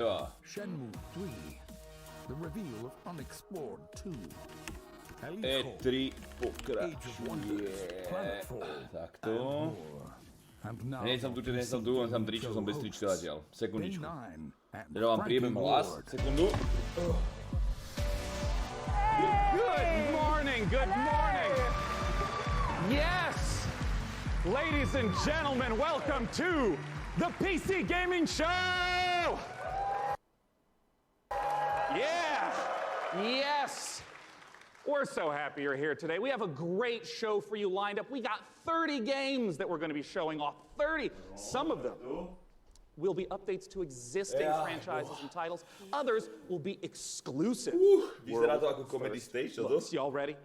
Jo. Shenmue 3, the reveal of unexplored 2. E3 pokračuje. Takto. Hneď som tu, len som tričko, som bez trička zatiaľ. Sekundičku. Ja vám príjemný hlas. Sekundu. Good morning, good morning. Yes, ladies and gentlemen, welcome to the PC Gaming Show. Yeah, yes. We're so happy you're here today. We have a great show for you lined up. We got 30 games that we're going to be showing off. 30. Some of them will be updates to existing franchises and titles. Others will be exclusive. Vyzerá to ako Comedy Station, to? Y'all ready?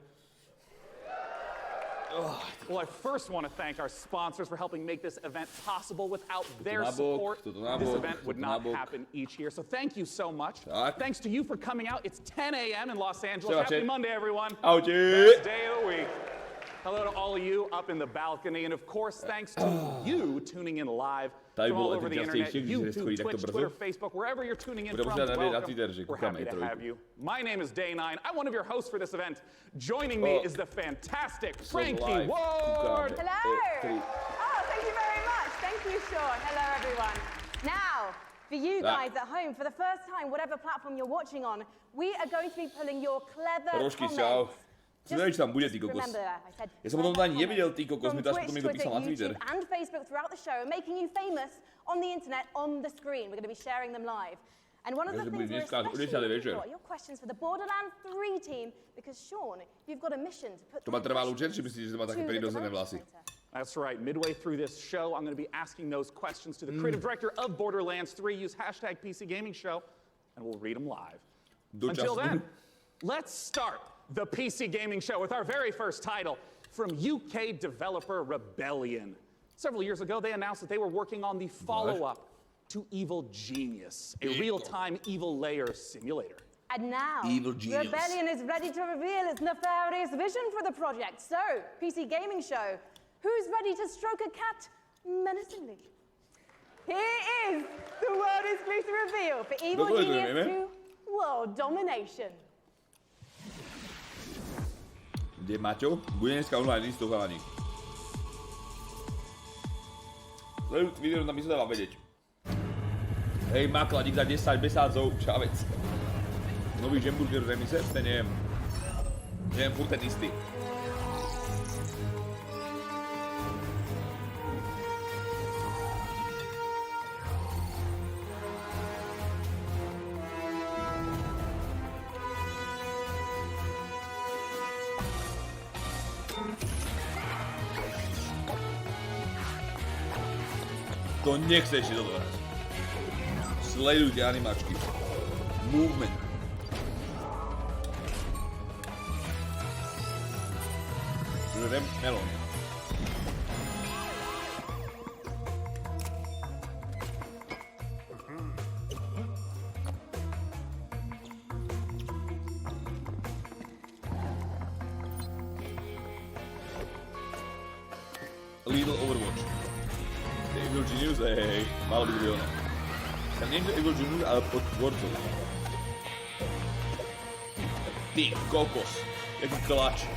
Well, I first want to thank our sponsors for helping make this event possible. Without their support, this event would not happen each year. So thank you so much. Thanks to you for coming out. It's 10 a.m. in Los Angeles. Happy Monday, everyone. Best day of the week. Hello to all of you up in the balcony. And of course, thanks to you tuning in live from all over the internet, YouTube, Twitch, Twitter, Facebook, wherever you're tuning in from, welcome. We're happy to have you. My name is Day9. I'm one of your hosts for this event. Joining me is the fantastic Frankie Ward. Hello. Oh, thank you very much. Thank you, Sean. Hello, everyone. Now, for you guys at home, for the first time, whatever platform you're watching on, we are going to be pulling your clever comments. Som neviem, či tam bude, ty kokos. Ja som potom ani nevidel, ty kokos, mi to až potom niekto písal na Twitter. And Facebook throughout the show, making you famous on the internet, on the screen. We're going to be sharing them live. And one of the things we're especially looking for, your questions for the Borderlands 3 team, because Sean, you've got a mission to put to má trvá Lučer, či myslíš, že to má také prirodzené vlasy? That's right. Midway through this show, I'm going to be asking those questions to the creative director of Borderlands 3. Use hashtag PC Gaming Show, and we'll read them live. Until then, let's start the PC Gaming Show with our very first title from UK developer Rebellion. Several years ago, they announced that they were working on the follow-up to Evil Genius, a real-time evil layer simulator. And now, Rebellion is ready to reveal its nefarious vision for the project. So, PC Gaming Show, who's ready to stroke a cat menacingly? Here is the world-exclusive reveal for Evil Genius 2 World Domination. Kde Maťo? Bude dneska online listu, chalani. Sleduj video, tam by sa dala vedieť. Hej, Makladík za 10 mesácov, čavec. Nový Žemburger v remise? To neviem. Neviem, furt ten istý. To nechce ešte toto hrať. Sledujte animačky. Movement. Žrem melón. Little Overwatch. Evil Genius, hej, malo by byť ono. Tam nie je Evil Genius, ale pod tvorcov. Ty kokos, jaký klač.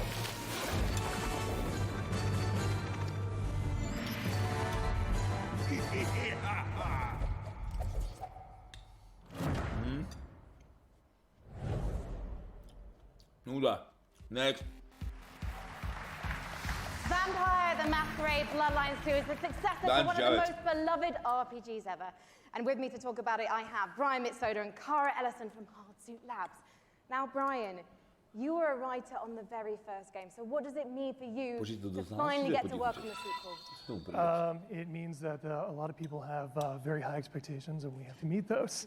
Nuda. Next. Vampire the Masquerade Bloodlines 2 is the successor to one of the most beloved RPGs ever. And with me to talk about it, I have Brian Mitsoda and Cara Ellison from Hardsuit Labs. Now, Brian, you were a writer on the very first game, so what does it mean for you to finally get to work on the sequel? It means that a lot of people have very high expectations, and we have to meet those.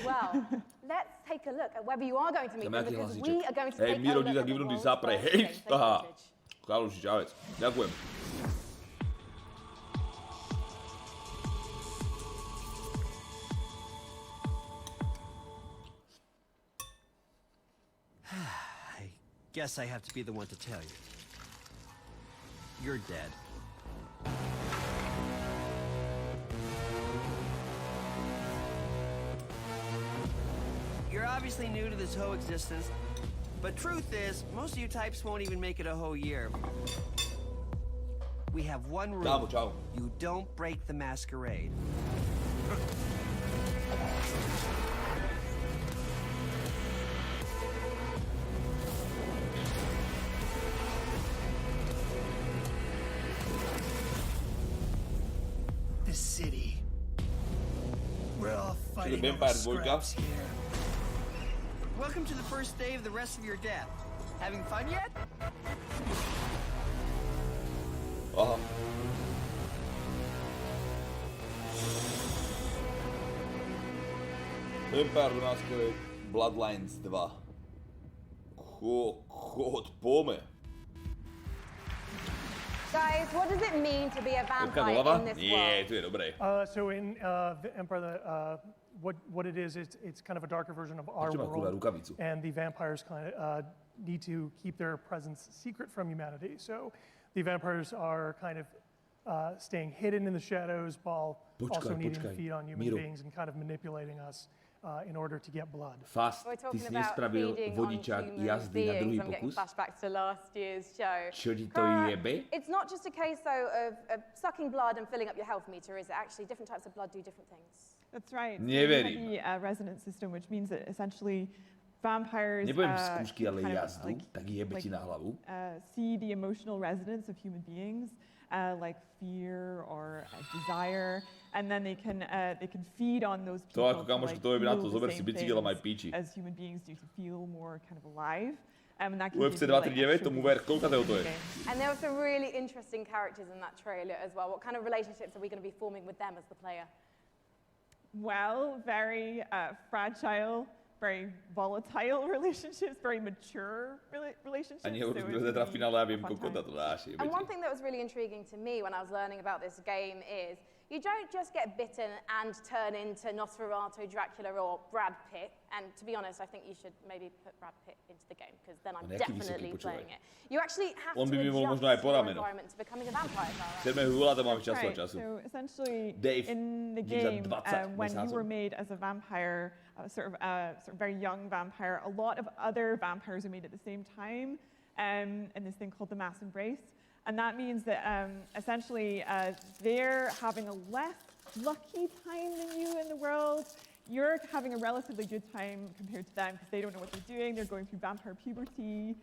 Well, let's take a look at whether you are going to meet them, because we are going to take a Miro, look at the world's first game footage. Kaluši, čavec. Ďakujem. I guess I have to be the one to tell you. You're dead. You're obviously new to this whole existence, but truth is, most of you types won't even make it a whole year. We have one rule. Ciao. You don't break the masquerade. The city. We're all fighting over vampire scraps here. Welcome to the first day of the rest of your death. Having fun yet? Aha. Vampire the Masquerade Bloodlines 2. Chod pome. Guys, what does it mean to be a vampire in this world? To je dobré. So in the Empire, what it is, it's kind of a darker version of our world, and the vampires kind of need to keep their presence secret from humanity. So the vampires are kind of staying hidden in the shadows while also needing to feed on human beings and kind of manipulating us in order to get blood. Fast, ty si nespravil vodičák jazdy na druhý pokus? Flashbacks to last year's show. Čo ti to jebe? It's not just a case, though, of sucking blood and filling up your health meter, is it? Actually, different types of blood do different things. That's right. Neverím. So the resonance system, which means that essentially vampires Nebudem skúšky, ale jazdu, tak jebe ti na hlavu. See the emotional resonance of human beings, like fear or desire, and then they can feed on those people. To ako kamoško, to jebe na to, zober si bicykel a maj píči. As human beings do to feel more kind of alive. And that UFC 239, tomu ver, koľkatého to je? And there were some really interesting characters in that trailer as well. What kind of relationships are we going to be forming with them as the player? Well, very fragile, very volatile relationships, very mature relationships. A teda v finále ja viem, koľko to dáš. And one thing that was really intriguing to me when I was learning about this game is you don't just get bitten and turn into Nosferatu, Dracula, or Brad Pitt. And to be honest, I think you should maybe put Brad Pitt into the game, because then I'm definitely playing it. You actually have to adjust your environment to becoming a vampire. So essentially, in the game, when you were made as a vampire, sort of very young vampire, a lot of other vampires are made at the same time in this thing called the mass embrace. And that means that essentially they're having a less lucky time than you in the world. You're having a relatively good time compared to them because they don't know what they're doing. They're going through vampire puberty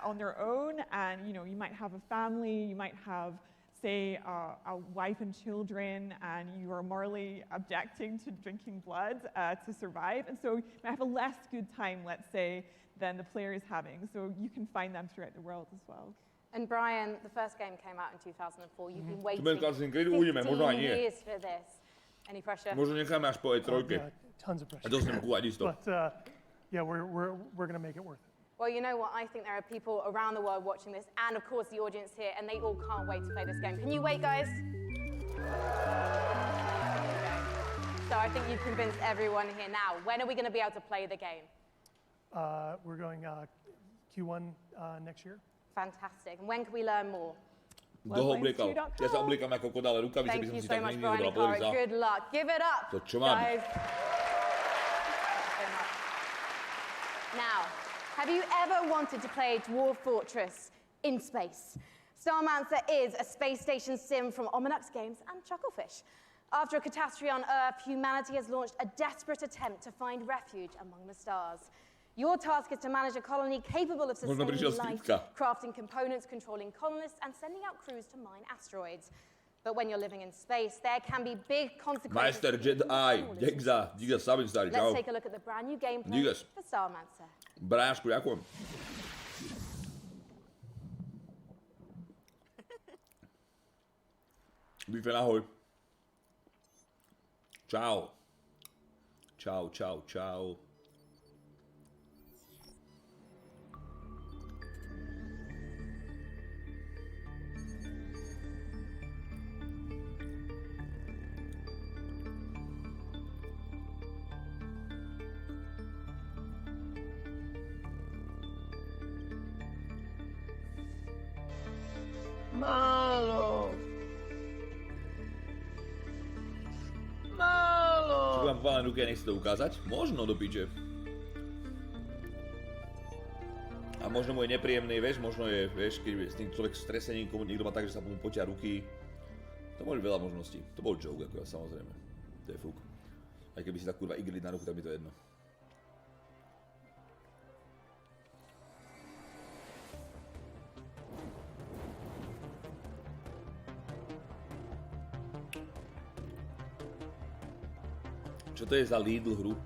on their own, and you might have a family, you might have, say, a wife and children, and you are morally objecting to drinking blood to survive. And so you might have a less good time, let's say, than the player is having. So you can find them throughout the world as well. And Brian, the first game came out in 2004. You've been waiting 15 years for this. Any pressure? Možno necháme až po E3. Tons of pressure. A dostaneme kúvať isto. But yeah, we're going to make it worth it. Well, you know what? I think there are people around the world watching this, and of course the audience here, and they all can't wait to play this game. Can you wait, guys? So I think you've convinced everyone here now. When are we going to be able to play the game? We're going Q1 next year. Fantastic. And when can we learn more? Kto ho obliekal? Ja sa obliekam ako kod, ale rukavice by som si tak nikdy nedala. Pozri sa. Good luck. Give it up, To čo mám? guys. Now, have you ever wanted to play Dwarf Fortress in space? Starmancer is a space station sim from Ominux Games and Chucklefish. After a catastrophe on Earth, humanity has launched a desperate attempt to find refuge among the stars. Your task is to manage a colony capable of sustaining life, crafting components, controlling colonists, and sending out crews to mine asteroids. But when you're living in space, there can be big consequences. Majster Jedi, díky za sabin starý, čau. Let's take a look at the brand new gameplay for Starmancer. Brášku, ďakujem. Bife, ahoj. Čau. Čau, čau, čau. Málo. Čo vám povedal, Nuke, nechci to ukázať? Možno do piče. A možno mu je nepríjemný, vieš, možno je, vieš, keď s tým človek v strese niekto má tak, že sa mu potia ruky. To boli veľa možností. To bol joke, ako samozrejme. To je fúk. Aj keby si tak kurva igli na ruku, tak mi to jedno. Čo to je za Lidl hru?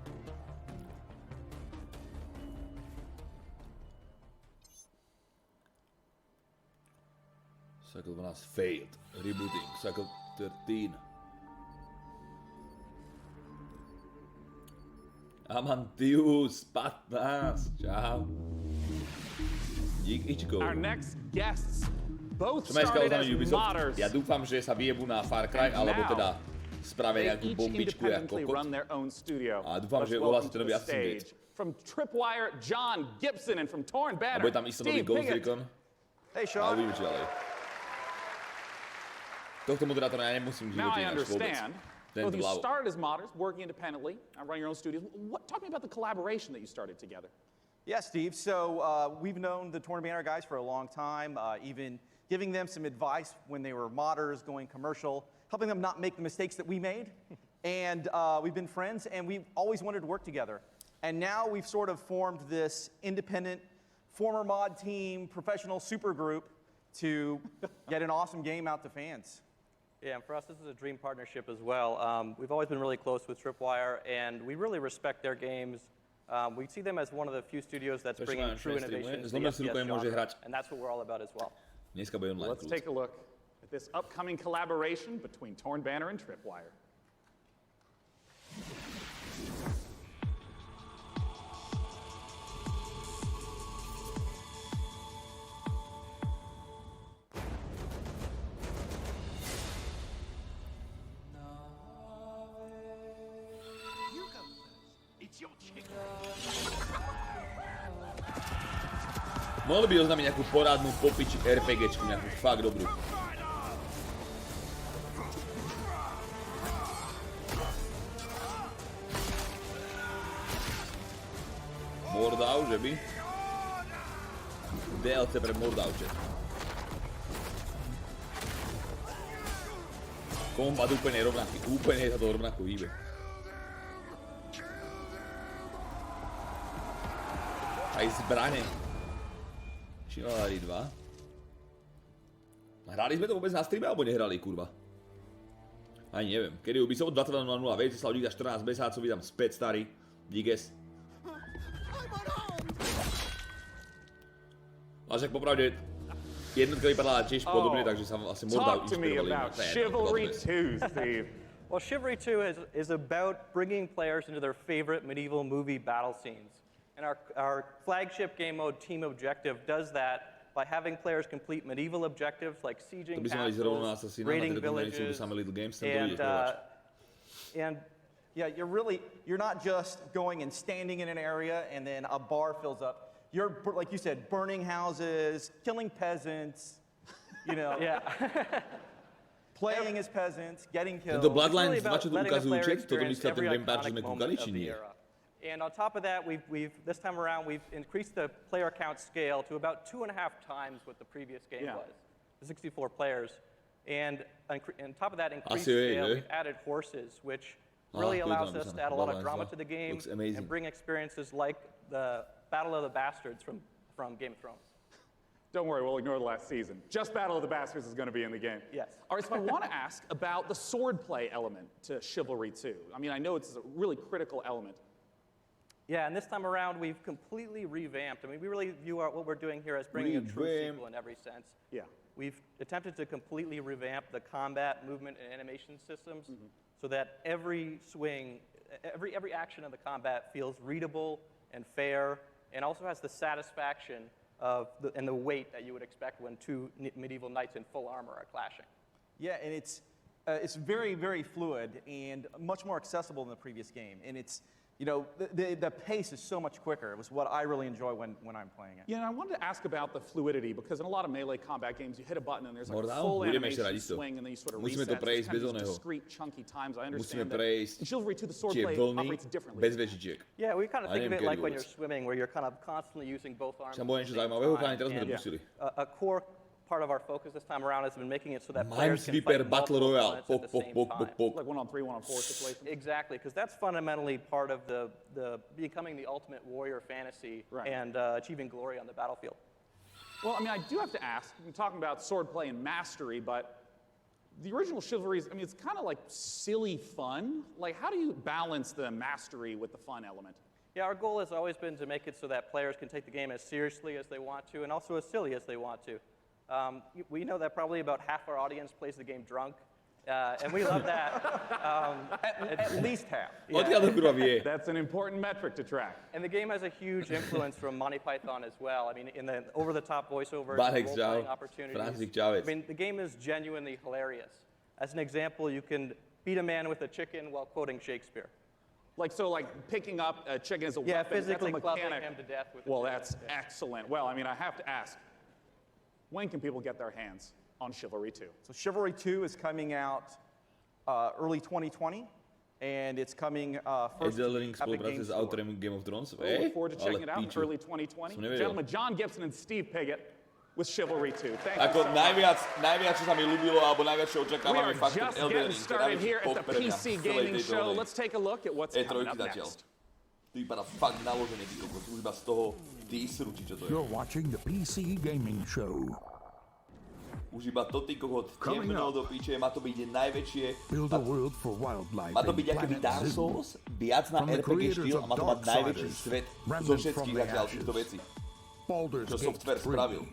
Cycle 12 failed. Rebooting. Cycle 13. Amantius 15. Čau. Dík, Ičko. Our next guests both started as modders. Ja dúfam, že sa vyjebú na Far Cry, alebo teda spravia nejakú bombičku ako kokot. A dúfam, že uhlasíte nový Assassin's Creed. From Tripwire, John Gibson, and from Torn A Banner, bude tam isto nový Ghost Recon. Hey, A Sean. uvidíme, čo ďalej. Tohto moderátora ja nemusím v Now živote I ináč vôbec. understand. Ten Both of you vľavo. started as modders, working independently, run your own studios. Talk to me about the collaboration that you started together. Yeah, Steve. So we've known the Torn Banner guys for a long time, even giving them some advice when they were modders, going commercial, helping them not make the mistakes that we made. And we've been friends, and we've always wanted to work together. And now we've sort of formed this independent, former mod team, professional super group to get an awesome game out to fans. Yeah, and for us, this is a dream partnership as well. We've always been really close with Tripwire, and we really respect their games. We see them as one of the few studios that's bringing true innovation to the FPS genre, and that's what we're all about as well. Let's take a look at this upcoming collaboration between Torn Banner and Tripwire. Mohli by oznámiť nejakú porádnu popiči RPGčku, nejakú fakt dobrú. Mordau, že by? DLC pre Mordauče. Kombat úplne rovnaký, úplne sa to rovnako hýbe. Aj zbrane. Chivalry 2. Hrali sme to vôbec na streame, alebo nehrali, kurva? Ani neviem. Kedy Ubisoft 22.00, viete, Slav dík za 14 mesácov, vydám späť, starý. Díkes. Ale však popravde, jednotka vypadala tiež podobne, takže sa asi Mordau inšpirovali. Chivalry 2, Steve. Well, Chivalry 2 is about bringing players into their favorite medieval movie battle scenes. And our flagship game mode, Team Objective, does that by having players complete medieval objectives like sieging castles, raiding villages, and yeah, you're not just going and standing in an area and then a bar fills up. You're, like you said, burning houses, killing peasants, you know. Yeah. Playing as peasants, getting killed. The Bloodlines 2 čo tu ukazujú čet, toto myslíte ten vampire, čo sme kúkali, či nie? And on top of that, this time around, we've increased the player count scale to about 2.5 times what the previous game was, 64 players. And on top of that increased scale, we've added horses, which really allows us to add a lot of drama to the game and bring experiences like the Battle of the Bastards from Game of Thrones. Don't worry, we'll ignore the last season. Just Battle of the Bastards is going to be in the game. Yes. All right, so I want to ask about the swordplay element to Chivalry 2. I mean, I know it's a really critical element. Yeah, and this time around, we've completely revamped. I mean, we really view what we're doing here as bringing a true sequel in every sense. Yeah. We've attempted to completely revamp the combat, movement, and animation systems so that every swing, every action of the combat feels readable and fair, and also has the satisfaction and the weight that you would expect when two medieval knights in full armor are clashing. Yeah, and it's very, very fluid and much more accessible than the previous game. And it's you know, the pace is so much quicker. It was what I really enjoy when I'm playing it. Yeah, and I wanted to ask about the fluidity, because in a lot of melee combat games, you hit a button and there's like a full animation swing, and then you sort of reset. It's kind of discrete, chunky times. I understand that in Chivalry 2, the swordplay operates differently. Yeah, we kind of think of it like when you're swimming, where you're kind of constantly using both arms. A core part of our focus this time around has been making it so that players can fight multiple opponents at the same time. Like 1-on-3, 1-on-4 situations. Exactly, because that's fundamentally part of the becoming the ultimate warrior fantasy and achieving glory on the battlefield. Well, I mean, I do have to ask, I'm talking about swordplay and mastery, but the original Chivalries, I mean, it's kind of like silly fun. Like, how do you balance the mastery with the fun element? Yeah, our goal has always been to make it so that players can take the game as seriously as they want to and also as silly as they want to. We know that probably about half our audience plays the game drunk, and we love that. At least half. Yeah. That's an important metric to track. And the game has a huge influence from Monty Python as well. I mean, in the over-the-top voiceovers, role-playing opportunities. I mean, the game is genuinely hilarious. As an example, you can beat a man with a chicken while quoting Shakespeare. Like picking up a chicken as a weapon. Yeah, physically that's a clubbing mechanic. him to death with a Well, chicken. that's excellent. Well, I mean, I have to ask, when can people get their hands on Chivalry 2? So Chivalry 2 is coming out early 2020, and it's coming first Epic Games Store. We look forward to checking it out in early 2020. Gentlemen, John Gibson and Steve Piggott with Chivalry 2. Thank you so much. Najviac, čo sa mi ľúbilo, alebo najviac, čo očakávame, We are fakt just Elden getting Ring. started here at the PC Gaming Show. Let's take a look at what's coming up next. To vypadá fakt naložený, ty kokos, už iba z toho teaseru, či čo to je. You're watching the PC Gaming Show. Už iba to, ty kokot, temno do piče, má to byť najväčšie... Build a world for wildlife má to byť akoby Dark Souls, viac na RPG štýl a má to mať najväčší svet zo všetkých zatiaľ týchto vecí. Čo software spravil.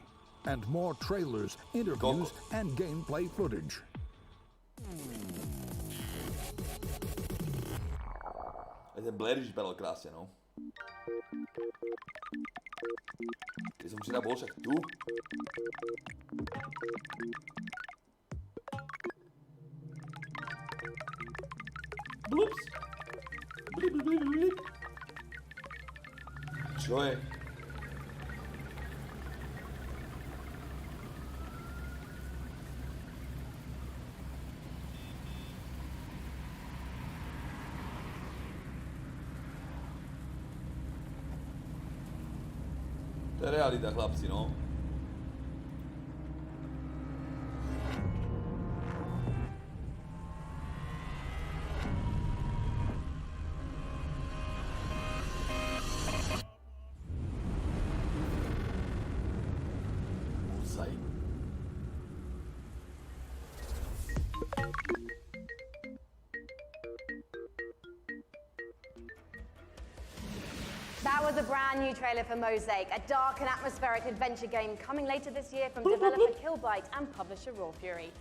And more trailers, interviews, and gameplay footage. Ten Blair vypadal krásne, no. Keď som včera bol však tu. Blups. Blip, blip, blip, blip. Čo je? To je realita, chlapci, no. Musaj. That was a brand new trailer for Mosaic, a dark and atmospheric adventure game coming later this year from developer Killbyte and publisher Raw Fury.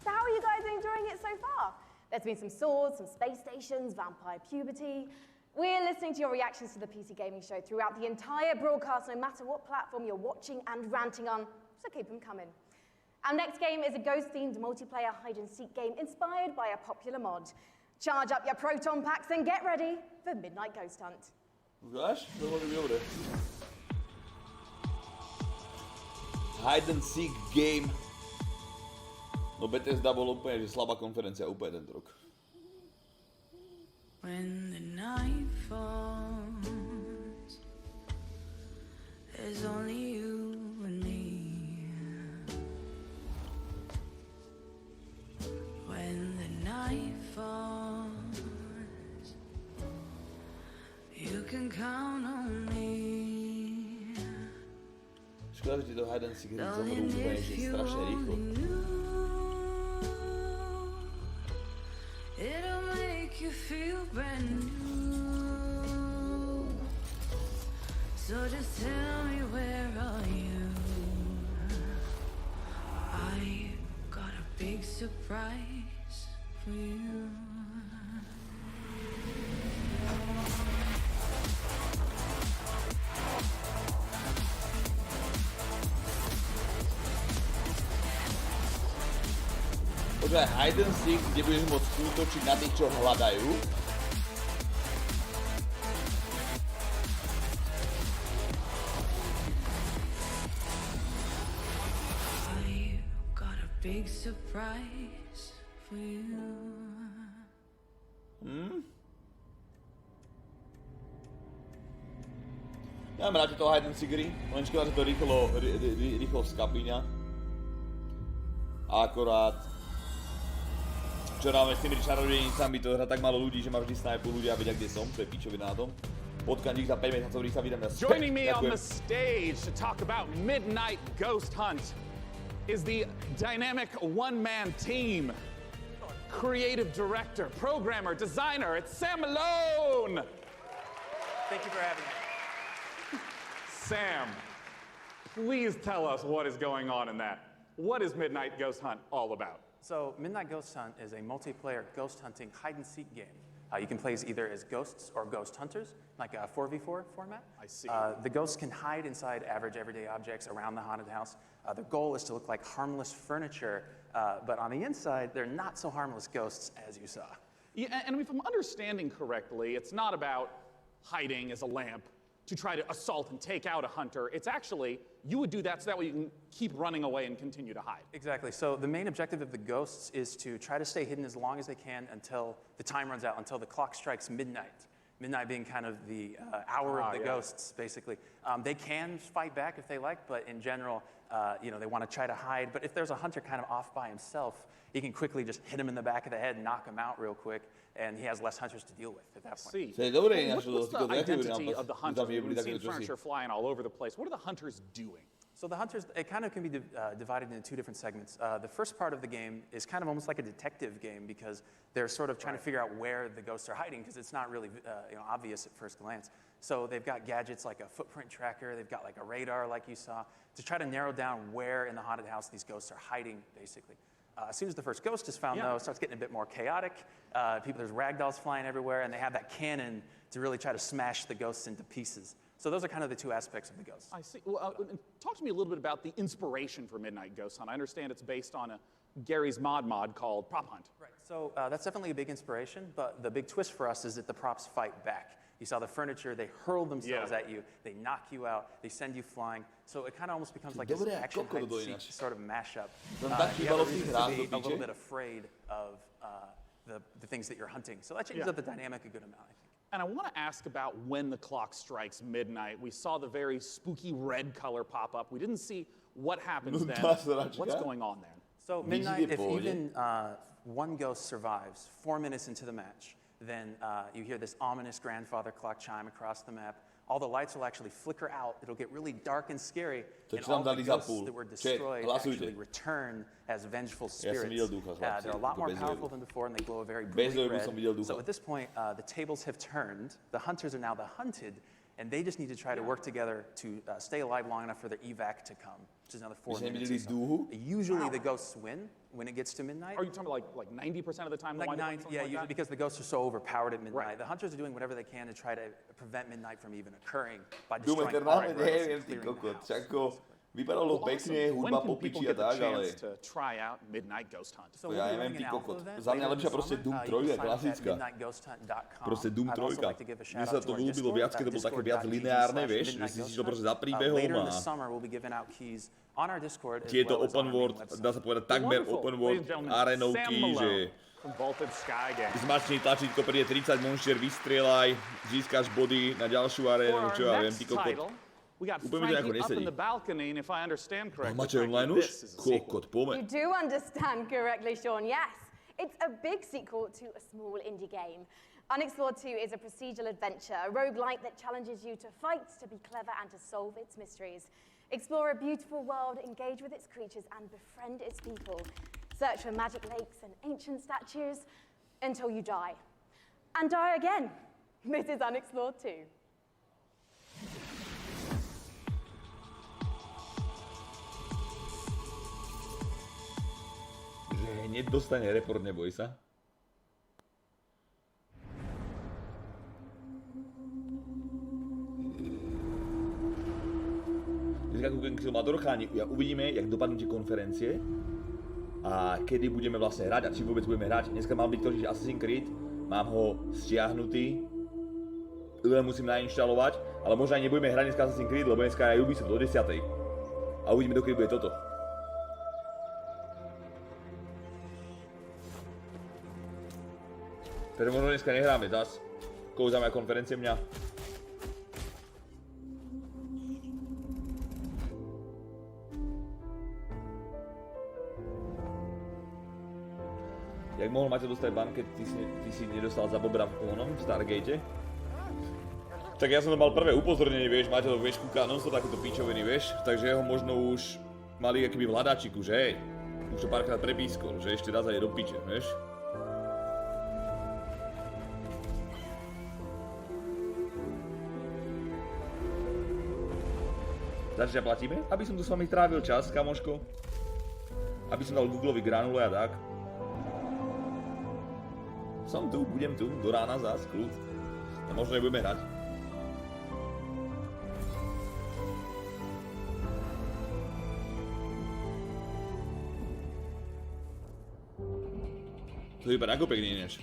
So how are you guys enjoying it so far? There's been some swords, some space stations, vampire puberty. We're listening to your reactions to the PC Gaming Show throughout the entire broadcast, no matter what platform you're watching and ranting on, so keep them coming. Our next game is a ghost-themed multiplayer hide-and-seek game inspired by a popular mod. Charge up your proton packs and get ready for Midnight Ghost Hunt. Ukáž? To bolo dobre. Hide and seek game. No Bethesda bol úplne, že slabá konferencia úplne tento rok. When the night falls, there's only you and me. When the night falls, you can count on me. Škoda, že ti to hide and seek zomrú úplne, že strašne rýchlo. It'll make you feel brand new. So just tell me, where are you? I got a big surprise for you. Počkaj, hide and seek, kde budeš môcť útočiť na tých, čo hľadajú. big surprise for you. Ja mám rád toho hide and seekery, len škoda, že to rýchlo skapíňa. A akorát, čo dáme s tými čarodenicami, to hrá tak málo ľudí, že ma vždy snajpu ľudia vedia, kde som, to je pičovina na tom. Potkám ich za 5 mesiacov, sa vydám na späť. Joining me on the stage to talk about Midnight Ghost Hunt is the dynamic one-man team. Creative director, programmer, designer, it's Sam Malone! Thank you for having me. Sam, please tell us what is going on in that. What is Midnight Ghost Hunt all about? So, Midnight Ghost Hunt is a multiplayer ghost hunting hide-and-seek game. You can play either as ghosts or ghost hunters, like a 4v4 format. I see. The ghosts can hide inside average everyday objects around the haunted house. The goal is to look like harmless furniture, but on the inside, they're not so harmless ghosts as you saw. Yeah, and if I'm understanding correctly, it's not about hiding as a lamp to try to assault and take out a hunter. It's actually, you would do that so that way you can keep running away and continue to hide. Exactly. So the main objective of the ghosts is to try to stay hidden as long as they can until the time runs out, until the clock strikes midnight. Midnight being kind of the hour of the ghosts, basically. They can fight back if they like, but in general, they want to try to hide. But if there's a hunter kind of off by himself, he can quickly just hit him in the back of the head and knock him out real quick, and he has less hunters to deal with at that point. What's the identity of the hunters? We've seen furniture flying all over the place. What are the hunters doing? So the hunters, it kind of can be divided into two different segments. The first part of the game is kind of almost like a detective game because they're sort of trying to figure out where the ghosts are hiding because it's not really obvious at first glance. So they've got gadgets like a footprint tracker, they've got like a radar like you saw, to try to narrow down where in the haunted house these ghosts are hiding, basically. As soon as the first ghost is found, though, it starts getting a bit more chaotic. There's ragdolls flying everywhere, and they have that cannon to really try to smash the ghosts into pieces. So those are kind of the two aspects of the ghosts. I see. Well, talk to me a little bit about the inspiration for Midnight Ghost Hunt. I understand it's based on Gary's mod called Prop Hunt. Right. So that's definitely a big inspiration, but the big twist for us is that the props fight back. You saw the furniture, they hurl themselves at you, they knock you out, they send you flying. So it kind of almost becomes like this action hide-and-seek sort of mashup. You have a reason to be a little bit afraid of the things that you're hunting. So that changes up the dynamic a good amount, I think. And I want to ask about when the clock strikes midnight. We saw the very spooky red color pop up. We didn't see what happens then. What's going on then? So midnight, if even one ghost survives 4 minutes into the match, then you hear this ominous grandfather clock chime across the map. All the lights will actually flicker out. It'll get really dark and scary. And all the ghosts that were destroyed actually return as vengeful spirits. They're a lot more powerful than before, and they glow a very bright red. So at this point, the tables have turned. The hunters are now the hunted, and they just need to try to work together to stay alive long enough for their evac to come, which is another 4 minutes or so. Usually the ghosts win when it gets to midnight. Are you talking about like 90% of the time? Like 90, yeah, usually because the ghosts are so overpowered at midnight. Right. The hunters are doing whatever they can to try to prevent midnight from even occurring by destroying all the ghosts and clearing the house. Vypadalo pekne, hudba popičí a tak, ale... To ja neviem, ty kokot. Za mňa lepšia proste Doom 3, klasická. Proste Doom 3. Mne sa to ľúbilo viac, keď to bolo také viac lineárne, vieš, že si to proste za príbehom a... Tieto open world, dá sa povedať takmer open world arenovky, že... Zmačni tlačítko, príde 30 monštier, vystrieľaj, získaš body na ďalšiu arénu, čo ja viem, ty kokot. We got Frankie up in the balcony, and if I understand correctly, this is a sequel. You do understand correctly, Sean, yes. It's a big sequel to a small indie game. Unexplored 2 is a procedural adventure, a roguelike that challenges you to fight, to be clever, and to solve its mysteries. Explore a beautiful world, engage with its creatures, and befriend its people. Search for magic lakes and ancient statues until you die. And die again. This is Unexplored 2. Hneď dostane report, neboj sa. Dneska kúkam k Madorcháni, uvidíme, jak dopadnú tie konferencie a kedy budeme vlastne hrať a či vôbec budeme hrať. Dneska mal byť totiž Assassin's Creed, mám ho stiahnutý, len musím nainštalovať, ale možno aj nebudeme hrať dneska Assassin's Creed, lebo dneska je Ubisoft o 10. A uvidíme, dokedy bude toto. Takže možno dneska nehráme zas. Kouzáme konferencie mňa. Jak mohol Maťo dostať ban, keď ty si nedostal za bobra v onom Stargate? Tak ja som to mal prvé upozornenie, vieš, Maťo to vieš kúka non-stop takéto píčoviny, vieš, takže ho možno už mali akýby v hľadáčiku, že hej, už to párkrát prepískol, že ešte raz aj do piče, vieš. Takže platíme? Aby som tu s vami trávil čas, kamoško. Aby som dal Googleovi granule a tak. Som tu, budem tu, do rána zás, kľud. A možno nebudeme hrať. To vypadá ako pekný než.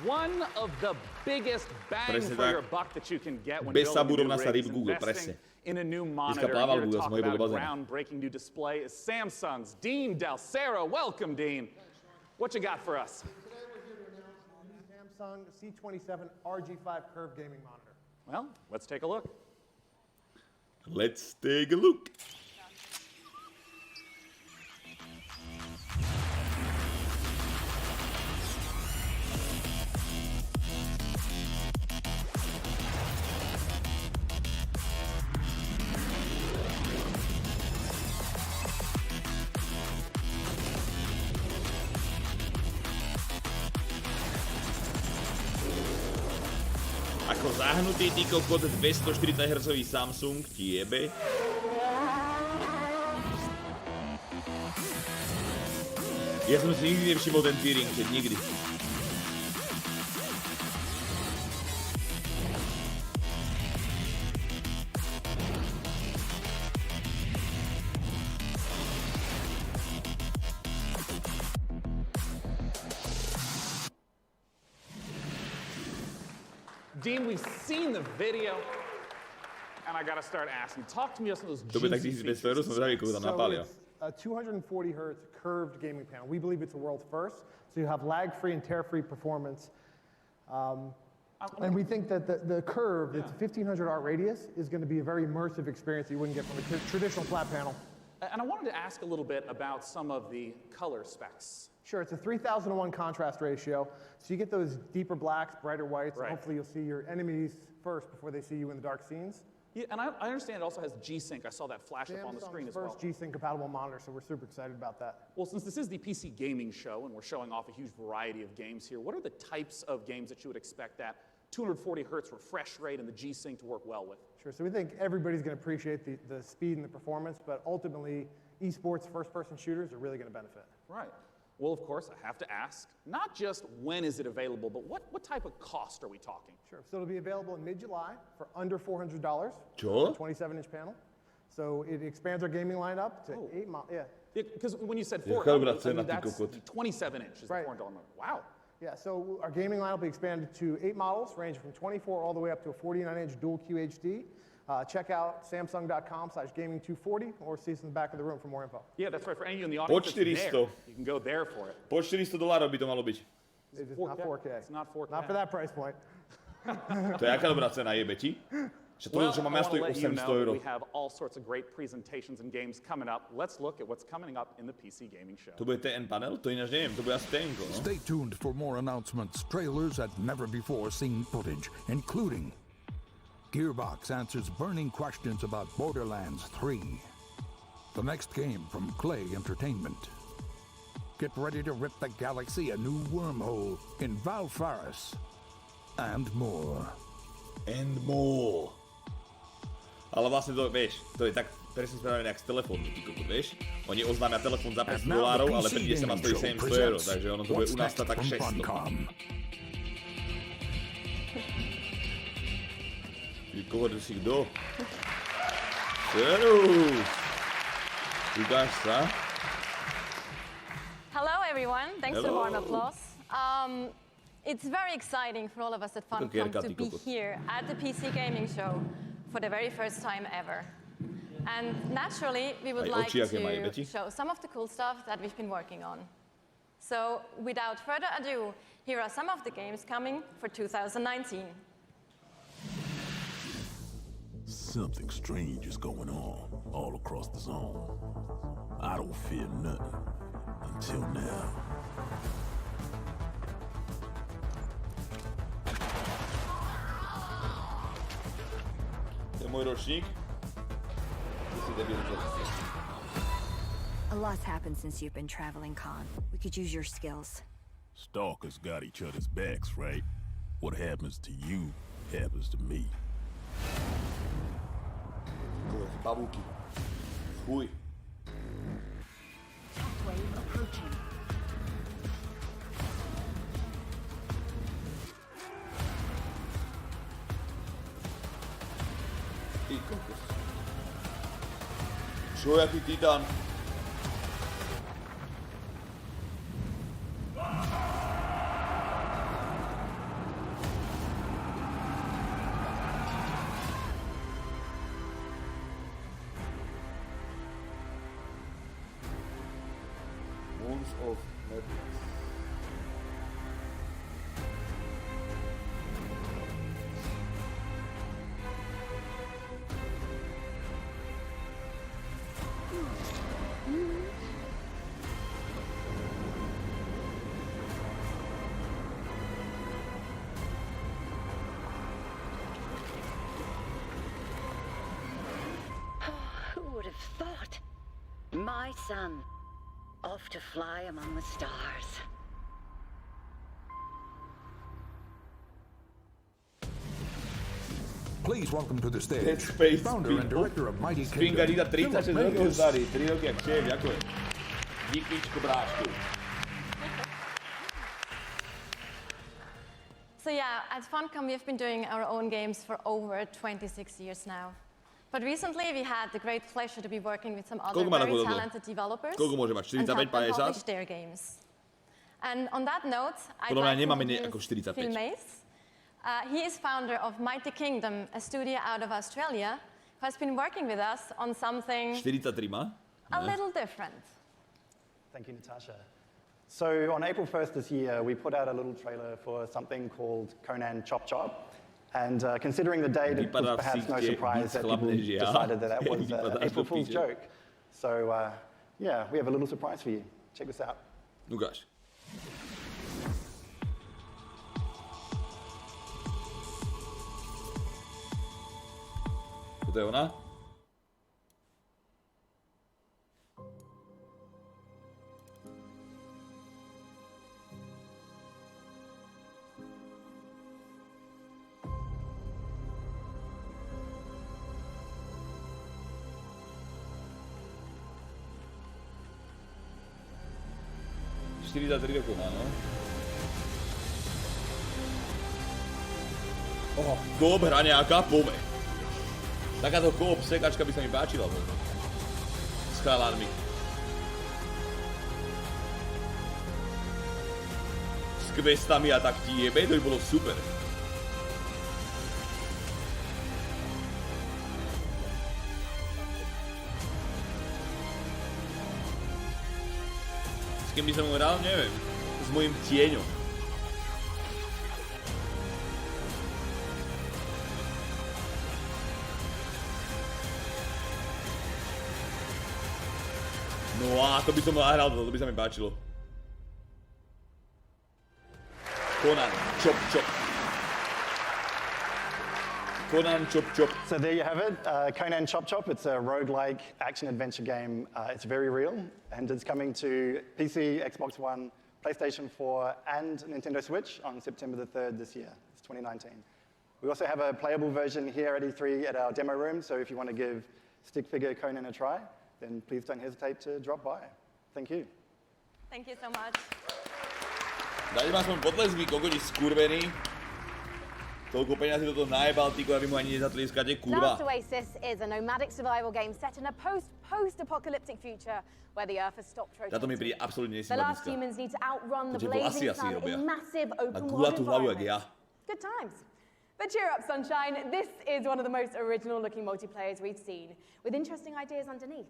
One of the biggest bang for your buck that you can get when Bez building sabúrov new na sa rigs, ryb Google, investing presne. in a new Dneska monitor. plával Here to Google, talk som ho iba do about a bazéna. groundbreaking new display is Samsung's Dean Dalcero. Welcome, Dean. What you got for us? Today we're here to announce the new Samsung C27 RG5 curved gaming monitor. Well, let's take a look. Let's take a look. Ako zahnutý ty kokot 240 Hz Samsung ti jebe. Ja som si nikdy nevšimol ten T-Ring, nikdy. Dean, we've seen the video, and I gotta start asking. Talk to me about those To by tak juicy 1500 € som zvedavý, koľko tam napália. A 240 hertz curved gaming panel. We believe it's a world first, so you have lag-free and tear-free performance. And we think that the curve, it's a 1500 art radius, is going to be a very immersive experience that you wouldn't get from a traditional flat panel. And I wanted to ask a little bit about some of the color specs. Sure, it's a 3,000:1 contrast ratio, so you get those deeper blacks, brighter whites, Right. and hopefully you'll see your enemies first before they see you in the dark scenes. Yeah, and I understand it also has G-Sync. I saw that flash up on the screen as well. First G-Sync compatible monitor, so we're super excited about that. Well, since this is the PC gaming show and we're showing off a huge variety of games here, what are the types of games that you would expect that 240 hertz refresh rate and the G-Sync to work well with? Sure, so we think everybody's going to appreciate the speed and the performance, but ultimately, esports first-person shooters are really going to benefit. Right. Well, of course, I have to ask, not just when is it available, but what type of cost are we talking? Sure, so it'll be available in mid-July for under $400. Čo? 27-inch panel. So it expands our gaming lineup to 8 models. Yeah. Because when you said Jaká 400, dobrá I mean, cena, ty that's kokot. 27 inches, Right. the $400 model. Wow. Yeah, so our gaming line will be expanded to 8 models, ranging from 24 all the way up to a 49-inch dual QHD. Check out samsung.com/gaming240 or see us in the back of the room for more info. Yeah, that's right. For any of you in the Po audience that's 400. there, you can go there for it. Po $400 by to malo byť. It's not 4K. It's not 4K. Not for that price point. To je aká dobrá cena, jebe ti? Že to, Well, čo I mám ja, want to stojí let you know 800 that €. we have all sorts of great presentations and games coming up. Let's look at what's coming up in the PC Gaming Show. To bude TN panel? To ináč neviem, to bude asi TN-ko, no? Stay tuned for more announcements, trailers, and never-before-seen footage, including Gearbox answers burning questions about Borderlands 3. The next game from Clay Entertainment. Get ready to rip the galaxy a new wormhole in Valfaris. And more. And more. Ale vlastne to, vieš, to je tak presne spravené jak s telefónmi, ty kokot, vieš? Oni oznámia telefón za $500, ale príde sa ma stojí 700 €, takže ono to bude u nás tak 600. Ty koho si kto? Serus! Ukáž sa? Hello, everyone. Thanks for the Hello. warm applause. It's very exciting for all of us at Funcom to be here at the PC Gaming Show for the very first time ever. And naturally, we would like to show some of the cool stuff that we've been working on. So without further ado, here are some of the games coming for 2019. Something strange is going on all across the zone. I don't fear nothing until now. To je môj ročník. A lot's happened since you've been traveling, Khan. We could use your skills. Stalkers got each other's backs, right? What happens to you happens to me. Pavúky. Fuj. Wave approaching. Ty kokos. Čo, jaký titán? Of Madness. Who would have thought? My son. Off to fly among the stars. Please welcome to the stage, Dead Space founder and director of Mighty Spinga Kingdom, Rita 36 rokov starý, 3 roky jak šéf, ďakujem. Díkyčko, brášku. So yeah, at Funcom we've been doing our own games for over 26 years now. But recently we had the great pleasure to be working with some other very talented developers and help them publish their games. And on that note, I'd like to introduce Phil Mace. He is founder of Mighty Kingdom, a studio out of Australia, who has been working with us on something a little different. Thank you, Natasha. So on April 1st this year, we put out a little trailer for something called Conan Chop Chop. And considering the date, it was perhaps no surprise that people decided that was an April Fool's joke. So, yeah, we have a little surprise for you. Check this out. Ukáž. Toto je ona? Rokov má, no. Kóp hra nejaká, pome. Takáto kóp sekačka by sa mi páčila možno. S chalánmi. S questami a tak ti jebe, to by bolo super. S kým by som ho hral, neviem. S mojím tieňom. No a to by som hral, to by sa mi páčilo. Conan, Chop Chop. Conan Chop Chop. So there you have it, Conan Chop Chop. It's a roguelike action-adventure game. It's very real, and it's coming to PC, Xbox One, PlayStation 4, and Nintendo Switch on September the 3rd this year. It's 2019. We also have a playable version here at E3 at our demo room, so if you want to give stick figure Conan a try, then please don't hesitate to drop by. Thank you. Thank you so much. Dajte ma aspoň potlesk, vy kokoti skurvení. Toľko peňazí do toho najebal, ty, aby mu ani nezatlieskate, kurva. Last Oasis is a nomadic survival game set in a post-apocalyptic future where the Earth has stopped rotating. Táto mi príde absolútne The last nesympatická. humans need to outrun the blazing sun in massive open world environments. Good times. But cheer up, sunshine. This is one of the most original-looking multiplayers we've seen, with interesting ideas underneath.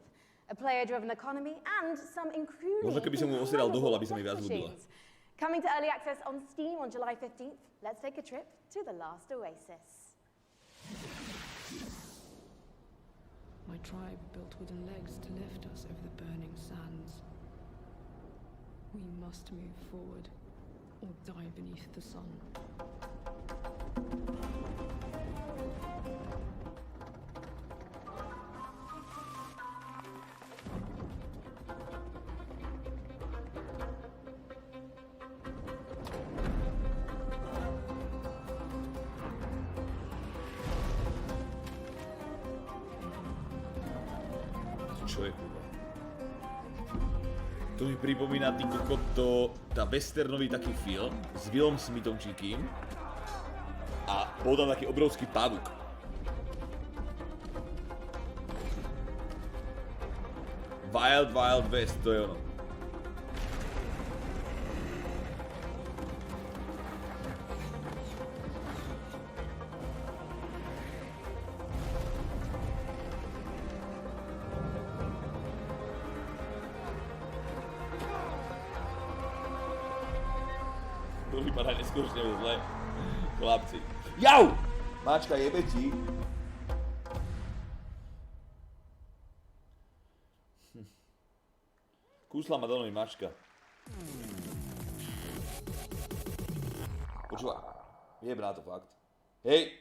a player-driven economy, and some including Možno keby som mu osiral dohol, aby sa mi viac ľúbila. Coming to early access on Steam on July 15th, let's take a trip to the last oasis. My tribe built wooden legs to lift us over the burning sands. We must move forward, or die beneath the sun. Čo je kurva? To mi pripomína ty kokot tá westernový taký film s Willom Smithom či kým a bol tam taký obrovský pavúk. Wild Wild West, to je ono. To vypadá neskutočne zle. Chlapci. Jau! Mačka jebe ti. Kúsla ma do nohy mačka. Počúvaj. Jebe na to fakt. Hej!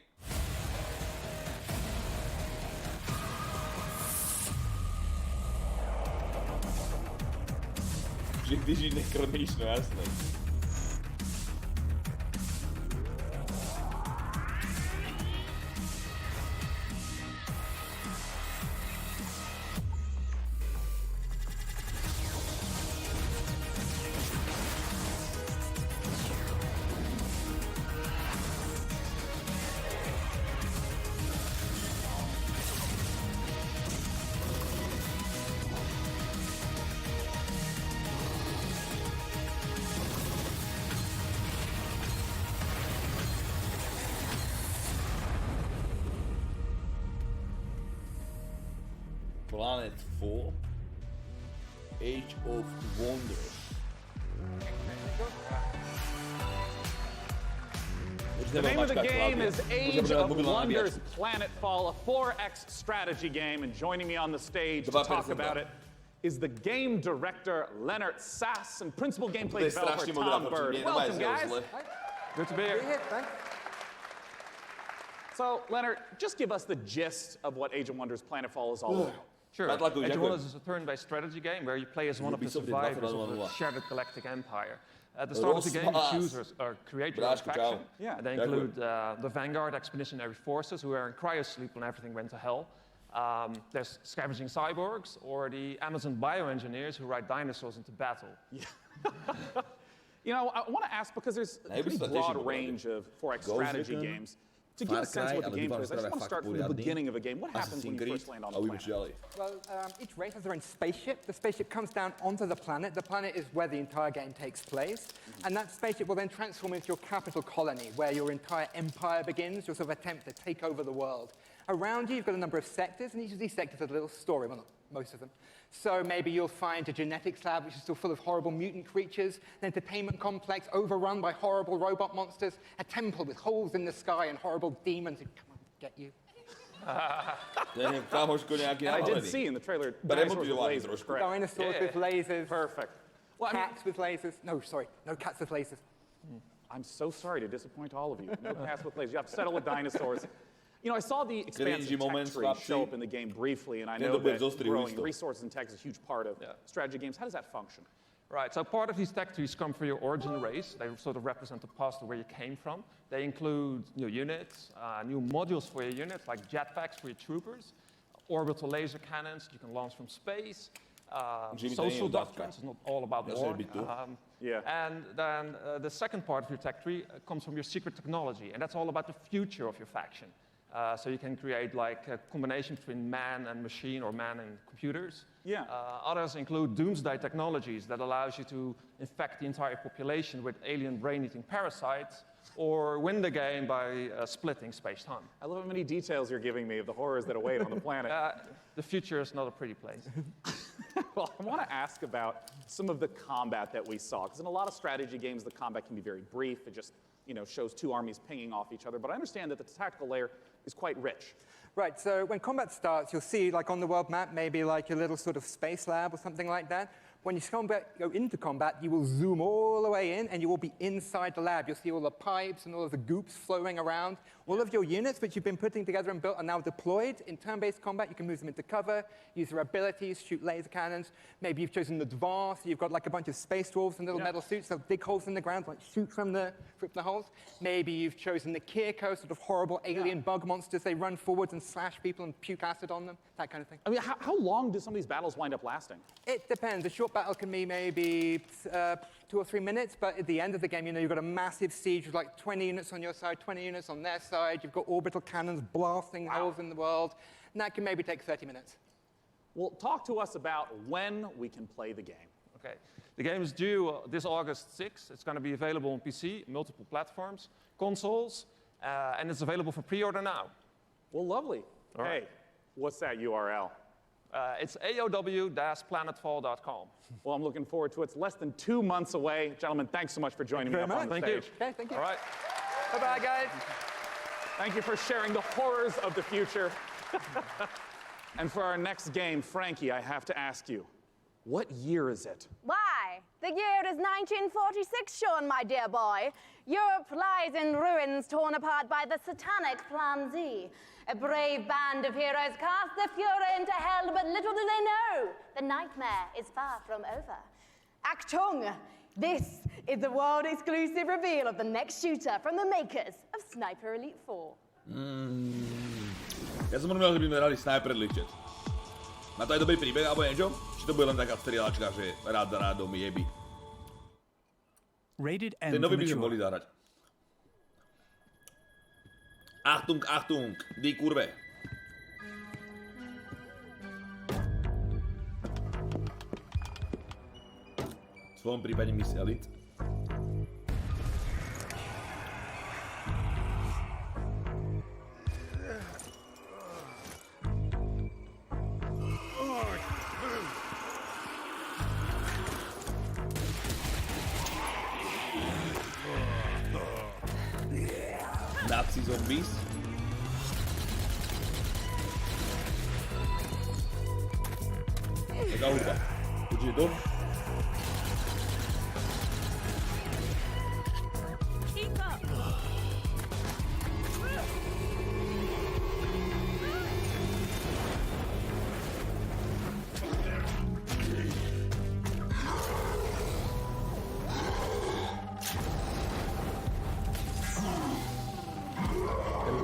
Že ty žiť nekrmíš, no jasné. Planet 4, Age of Wonders. The name of the game is Age of Wonders Planetfall, a 4X strategy game, and joining me on the stage to talk about it is the game director Leonard Sass and principal gameplay developer Tom Bird. Welcome, guys. Good to be here. Thanks. So, Leonard, just give us the gist of what Age of Wonders Planetfall is all about. Sure. Age of Wonders is a turn-based strategy game where you play as one of the survivors of a shattered galactic empire. At the start of the game, you choose or create your own faction. And they include the Vanguard Expeditionary Forces, who are in cryosleep when everything went to hell. There's scavenging cyborgs, or the Amazon bioengineers who ride dinosaurs into battle. Yeah. You know, I want to ask, because there's a pretty broad range of 4X strategy games. To get a sense of what the gameplay is, I just want to start from the beginning of a game. What happens when you first land on the planet? Well, each race has their own spaceship. The spaceship comes down onto the planet. The planet is where the entire game takes place. And that spaceship will then transform into your capital colony, where your entire empire begins, your sort of attempt to take over the world. Around you, you've got a number of sectors, and each of these sectors has a little story. Well, not most of them. So maybe you'll find a genetics lab, which is still full of horrible mutant creatures, an entertainment complex overrun by horrible robot monsters, a temple with holes in the sky and horrible demons who come and get you. I did see in the trailer dinosaurs with lasers, correct? Dinosaurs with lasers. Perfect. Well, cats with lasers. No, sorry, no cats with lasers. I'm so sorry to disappoint all of you. No cats with lasers. You have to settle with dinosaurs. You know, I saw the expansive tech tree show up in the game briefly, and I know that growing resources and tech is a huge part of strategy games. How does that function? Right, so part of these tech trees come from your origin race. They sort of represent the past of where you came from. They include new units, new modules for your units, like jetpacks for your troopers, orbital laser cannons you can launch from space, social doctrines, it's not all about war. And then the second part of your tech tree comes from your secret technology, and that's all about the future of your faction. So you can create like a combination between man and machine or man and computers. Others include doomsday technologies that allows you to infect the entire population with alien brain-eating parasites or win the game by splitting space-time. I love how many details you're giving me of the horrors that await on the planet. The future is not a pretty place. Well, I want to ask about some of the combat that we saw, because in a lot of strategy games, the combat can be very brief. It just, shows two armies pinging off each other. But I understand that the tactical layer is quite rich. Right, so when combat starts, you'll see, like on the world map, maybe like a little sort of space lab or something like that. When you go into combat, you will zoom all the way in, and you will be inside the lab. You'll see all the pipes and all of the goops flowing around. All of your units, which you've been putting together and built, are now deployed. In turn-based combat, you can move them into cover, use their abilities, shoot laser cannons. Maybe you've chosen advanced. You've got like a bunch of space dwarves in little metal suits that dig holes in the ground, like shoot from the holes. Maybe you've chosen the Kirko, sort of horrible alien bug monsters. They run forwards and slash people and puke acid on them, that kind of thing. I mean, how long do some of these battles wind up lasting? It depends. A short battle can be maybe 2 or 3 minutes, but at the end of the game, you've got a massive siege with like 20 units on your side, 20 units on their side. You've got orbital cannons blasting holes in the world, and that can maybe take 30 minutes. Well, talk to us about when we can play the game. Okay. The game is due this August 6th. It's going to be available on PC, multiple platforms, consoles, and it's available for pre-order now. Well, lovely. All right. Hey, what's that URL? It's aow-planetfall.com. Well, I'm looking forward to it. It's less than 2 months away. Gentlemen, thanks so much for joining me up on the stage. Thank you. Okay, thank you. All right. Bye-bye, guys. Thank you for sharing the horrors of the future. And for our next game, Frankie, I have to ask you, what year is it? Why? The year is 1946, Sean, my dear boy. Europe lies in ruins torn apart by the satanic Plan Z. A brave band of heroes cast the Fuhrer into hell, but little do they know, the nightmare is far from over. Achtung! This is the world-exclusive reveal of the next shooter from the makers of Sniper Elite 4. Ja som rozumel, že by sme hrali Sniper Elite. Má to aj dobrý príbeh, alebo niečo? Či to bude len taká strieľačka, že rádom jebi? Ten nový by sme mohli zahrať. Achtung, Achtung, die Kurve. V svojom prípade Miss Elite. Nazi zombies. Taká hudba. Určite to?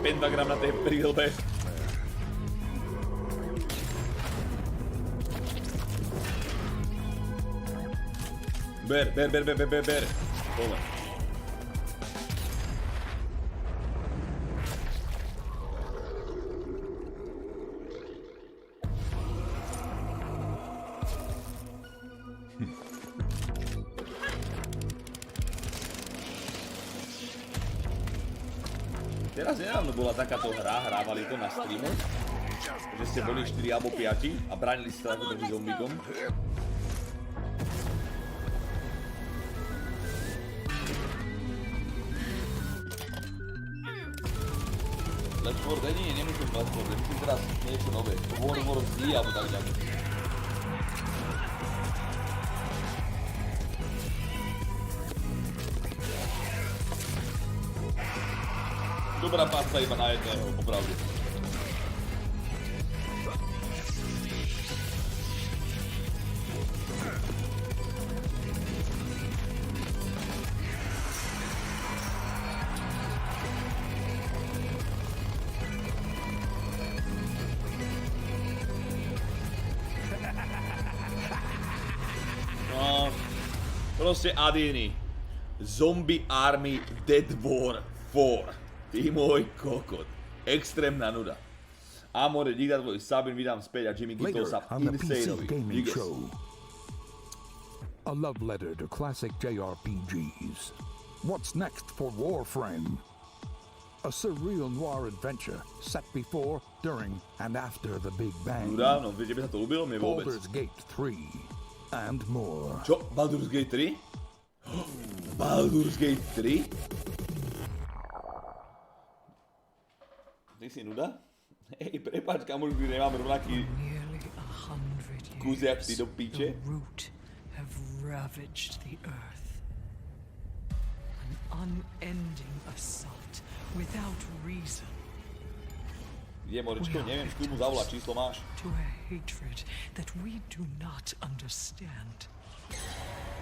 Pentagram na tej prílbe. Ber. Dole. Teraz nedávno bola takáto hra, hrávali to na streamu, že ste boli 4 alebo 5 a bránili ste ako proti zombíkom. Left 4 Dead nie, nemyslím Left 4 Dead, myslím teraz niečo nové. World War Z alebo tak ďalej. Dobrá pasta iba na jedného, popravde. No, proste Adiny. Zombie Army Dead War 4. Ty môj kokot. Extrémna nuda. Amore, dík za tvoj Sabin, vydám späť a Jimmy Gittel sa Insaneovi. Dík. A love letter to classic JRPGs. What's next for Warframe? A surreal noir adventure set before, during, and after the Big Bang. Baldur's Gate 3 and more. Čo? Baldur's Gate 3? Baldur's Gate 3? Ty si nuda? Hej, prepáč, kamoš, kdy nemám rovnaký kus jak ty do píče. The root have ravaged the earth. An unending assault without reason. Je, Moričko, neviem, skús mu zavolať, číslo máš. To a hatred that we do not understand.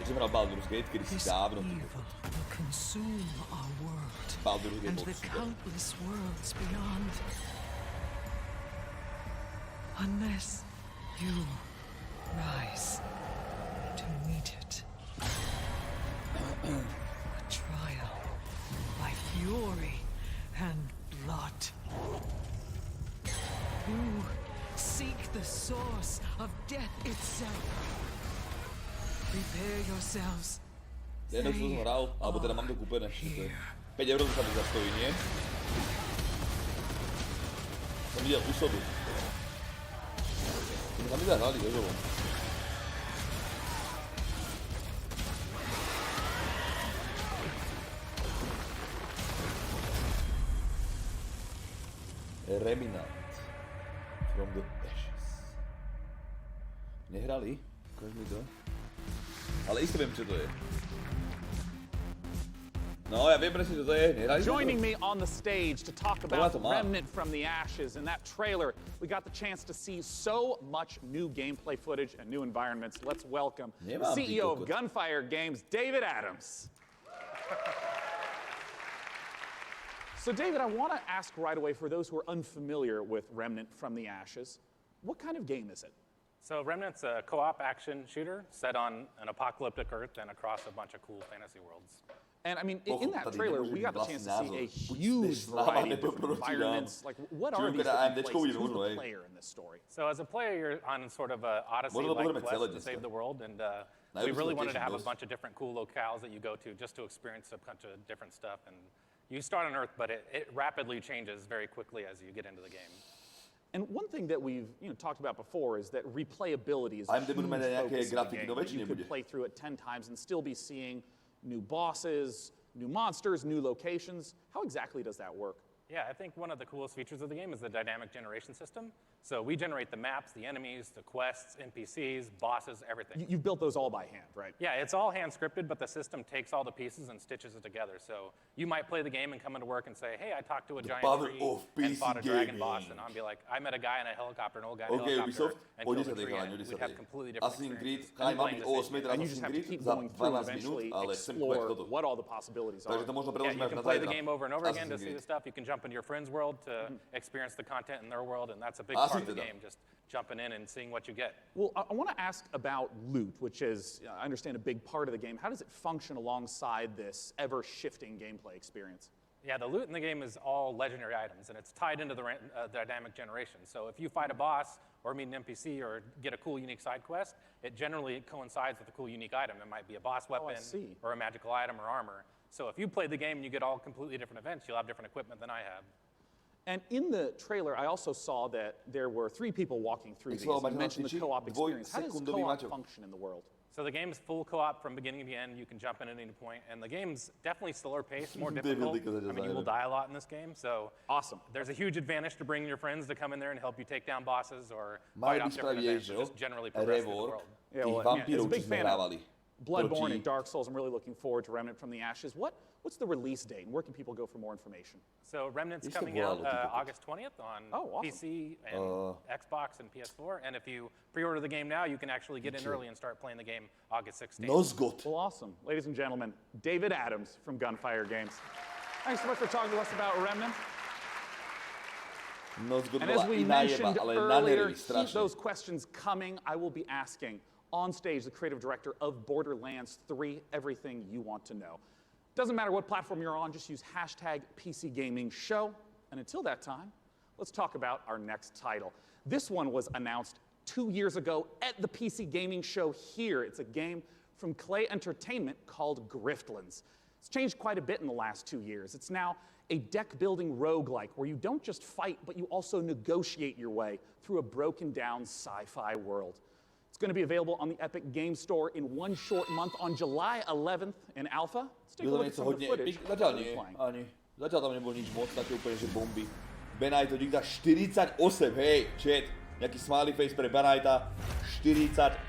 Keď som hral Baldur's Gate, kedy si dávno. Will consume our world Baldur's Gate and the countless worlds beyond. Unless you rise to meet it. A trial by fury and blood. You seek the source of death itself. Prepare yourselves. Jednou som hral, alebo teda mám to kúpené. 5 € to sa mi zastojí, nie? Som videl úsodu. Tam mi zahrali dožovo. Remnant from the ashes. Nehrali? Ukáž mi to. Ale isto viem, čo to je. No, ja viem presne, čo to je. Nehrali to? Joining me on the stage to talk about Remnant from the Ashes. In that trailer, we got the chance to see so much new gameplay footage and new environments. Let's welcome the CEO of Gunfire Games, David Adams. So David, I want to ask right away, for those who are unfamiliar with Remnant from the Ashes, what kind of game is it? So Remnant's a co-op action shooter set on an apocalyptic Earth and across a bunch of cool fantasy worlds. And I mean, in that trailer, we got the chance to see a huge variety of different environments. Like, what are these different places? Who's the player in this story? So as a player, you're on sort of an Odyssey-like quest to save the world, and we really wanted to have a bunch of different cool locales that you go to just to experience a bunch of different stuff. And you start on Earth, but it rapidly changes very quickly as you get into the game. And one thing that we've talked about before is that replayability is a huge focus of the game. You could play through it 10 times and still be seeing new bosses, new monsters, new locations. How exactly does that work? Yeah, I think one of the coolest features of the game is the dynamic generation system. So we generate the maps, the enemies, the quests, NPCs, bosses, everything. You've built those all by hand, right? Yeah, it's all hand scripted, but the system takes all the pieces and stitches it together. So you might play the game and come into work and say, hey, I talked to a giant tree and fought a dragon boss, and I'll be like, I met a guy in a helicopter, an old guy in a helicopter, and killed a tree, and we'd have completely different experiences. And you just have to keep going through and eventually explore what all the possibilities are. Yeah, you can play the game over and over again to see the stuff. You can jump into your friend's world to experience the content in their world, and that's a big part of the game, just jumping in and seeing what you get. Well, I want to ask about loot, which is, I understand, a big part of the game. How does it function alongside this ever-shifting gameplay experience? Yeah, the loot in the game is all legendary items, and it's tied into the dynamic generation. So if you fight a boss or meet an NPC or get a cool, unique side quest, it generally coincides with a cool, unique item. It might be a boss weapon or a magical item or armor. So if you play the game and you get all completely different events, you'll have different equipment than I have. And in the trailer, I also saw that there were 3 people walking through these. You mentioned the co-op experience. How does co-op function in the world? So the game's full co-op from beginning to end. You can jump in at any point. And the game's definitely slower paced, more difficult. I mean, you will die a lot in this game. So awesome. There's a huge advantage to bringing your friends to come in there and help you take down bosses or fight off different events or just generally progress through the world. Yeah, well, as a big fan of Bloodborne and Dark Souls, I'm really looking forward to Remnant from the Ashes. What's the release date, and where can people go for more information? So Remnant's coming out August 20th on PC and Xbox and PS4. And if you pre-order the game now, you can actually get in early and start playing the game August 16th. Well, awesome. Ladies and gentlemen, David Adams from Gunfire Games. Thanks so much for talking to us about Remnant. And as we mentioned earlier, keep those questions coming. I will be asking on stage the creative director of Borderlands 3 everything you want to know. Doesn't matter what platform you're on, just use hashtag PCGamingShow. And until that time, let's talk about our next title. This one was announced 2 years ago at the PC Gaming Show here. It's a game from Clay Entertainment called Griftlands. It's changed quite a bit in the last 2 years. It's now a deck-building roguelike where you don't just fight, but you also negotiate your way through a broken-down sci-fi world. It's going to be available on the Epic Game Store in one short month on July 11th in alpha. Let's take a look at some of the footage. Zatiaľ nie, ani. Zatiaľ tam nebolo nič moc, také úplne, že bomby. Benajto dík za 48, hej, chat. Nejaký smiley face pre Benajta. 48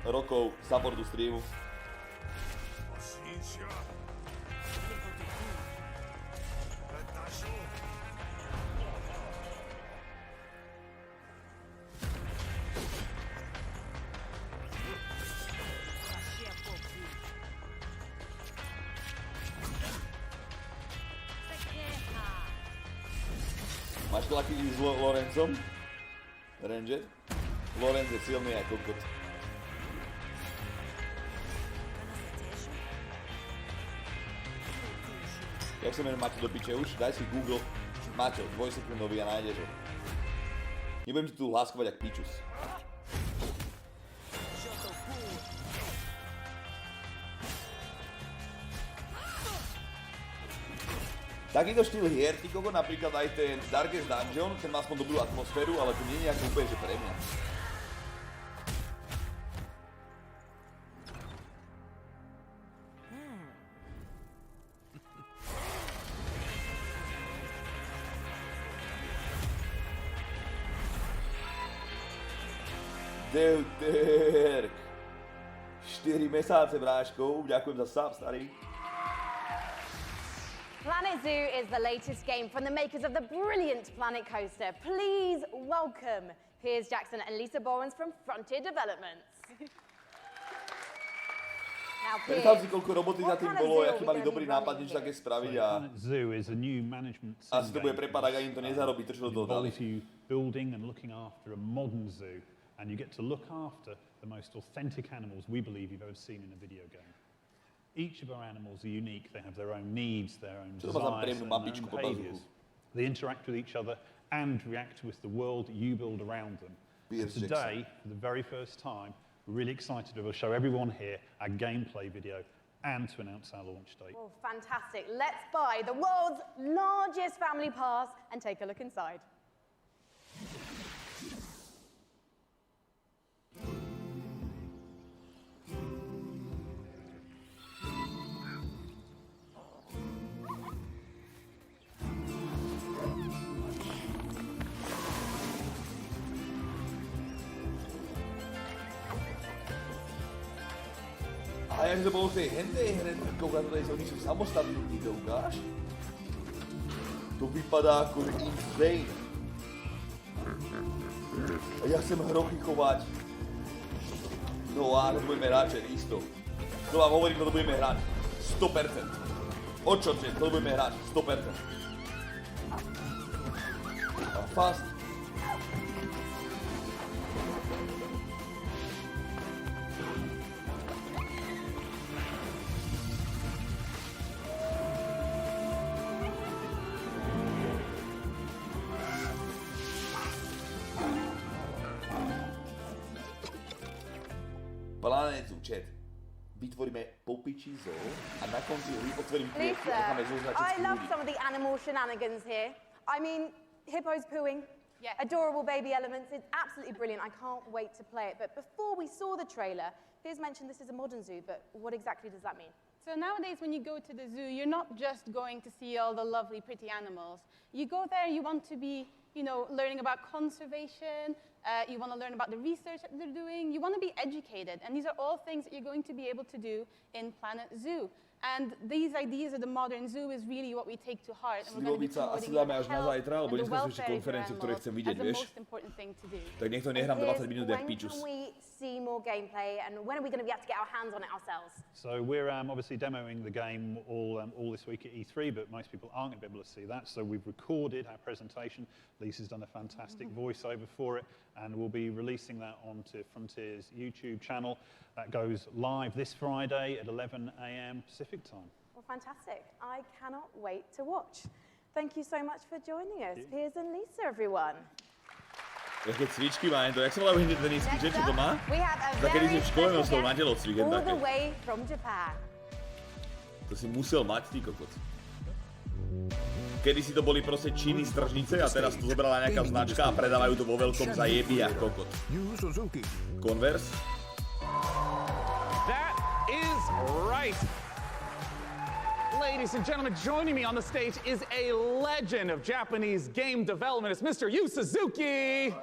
rokov supportu streamu. Máš to taký s Lorencom? Ranger? Lorenz je silný ako kokot. Jak sa menujem Maťo do piče už? Daj si Google Maťo, dvojsekundový a nájdeš ho. Nebudem ti tu hláskovať jak pičus. Takýto štýl hier, ty koko, napríklad aj ten Darkest Dungeon, ten má aspoň dobrú atmosféru, ale to nie je nejak úplne, že pre mňa. Deuterk. 4 mesáce, bráškov, ďakujem za sub, starý. Planet Zoo is the latest game from the makers of the brilliant Planet Coaster. Please welcome Piers Jackson and Lisa Bowens from Frontier Developments. Now, Piers, predstav si, koľko roboty za tým bolo, aký mali dobrý nápad, niečo také spraviť a Zoo is a new management asi to bude prepad, ak im to nezarobí, to čo to dodali. Building and looking after a modern zoo, and you get to look after the most authentic animals we believe you've ever seen in a video game. Each of our animals are unique. They have their own needs, their own desires, and their own behaviours. They interact with each other and react with the world you build around them. And today, for the very first time, we're really excited to show everyone here our gameplay video and to announce our launch date. Oh, fantastic. Let's buy the world's largest family pass and take a look inside. A jak to bolo v tej hendej hre, koľko to oni sú samostatní, to ukáž? To vypadá ako insane. A ja chcem hrochy chovať. No a to budeme hrať, isto. To vám hovorím, to budeme hrať. 100%. O čo, to budeme hrať, 100%. A fast. Planetu, chat. Vytvoríme popičí zoo a na konci otvorím klietky a necháme zoo začať I love some of the animal shenanigans here. I mean, hippos pooing, adorable baby elements. It's absolutely brilliant. I can't wait to play it. But before we saw the trailer, Piers mentioned this is a modern zoo, but what exactly does that mean? So nowadays when you go to the zoo, you're not just going to see all the lovely, pretty animals. You go there, you want to be, you know, learning about conservation, you want to learn about the research that they're doing, you want to be educated, and these are all things that you're going to be able to do in Planet Zoo. And these ideas of the modern zoo is really what we take to heart, and we're going to be promoting the health and the welfare of animals as the most important thing to do. Tak nech to nehrám 20 minút jak pičus. When can we see more gameplay, and when are we going to be able to get our hands on it ourselves? So we're obviously demoing the game all this week at E3, but most people aren't going to be able to see that. So we've recorded our presentation. Lisa's done a fantastic voiceover for it, and we'll be releasing that onto Frontier's YouTube channel. That goes live this Friday at 11 a.m. Pacific time. Well, fantastic. I cannot wait to watch. Thank you so much for joining us, Piers and Lisa, everyone. Jaké cvičky má to, jak sa volajú hneď tenisky, že čo to má? We have a Také very v škole nosil na telo cvik, all také. the way from Japan. To si musel mať, ty kokot. kedysi to boli proste činy z tržnice a teraz to zobrala nejaká značka a predávajú to vo veľkom za jeby a kokot. Converse. That is right. Ladies and gentlemen, joining me on the stage is a legend of Japanese game development. It's Mr. Yu Suzuki.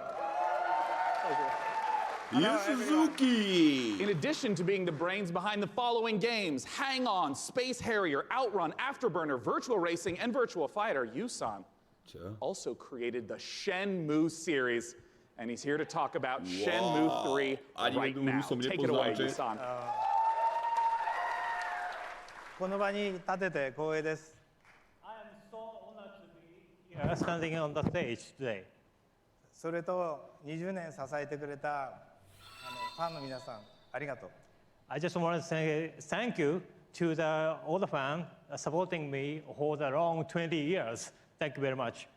Yu Suzuki! In addition to being the brains behind the following games, Hang On, Space Harrier, Outrun, Afterburner, Virtual Racing, and Virtual Fighter, Yu-san also created the Shenmue series. And he's here to talk about Shenmue 3 right now. Take it away, Yu-san. この場に立てて光栄です。I am so honored to be here standing on the stage today. それと20年支えてくれたファンの皆さん、ありがとう。I just want to say thank you to all the fans supporting me for the long 20 years. Thank you very much.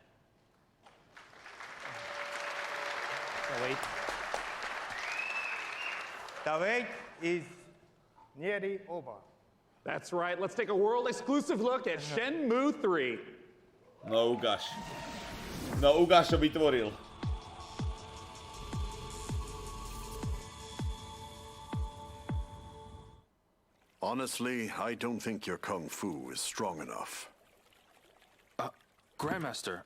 The wait is nearly over. That's right. Let's take a world-exclusive look at Shenmue 3. No ukáž. No ukáž, čo vytvoril. Honestly, I don't think your kung fu is strong enough. Grandmaster,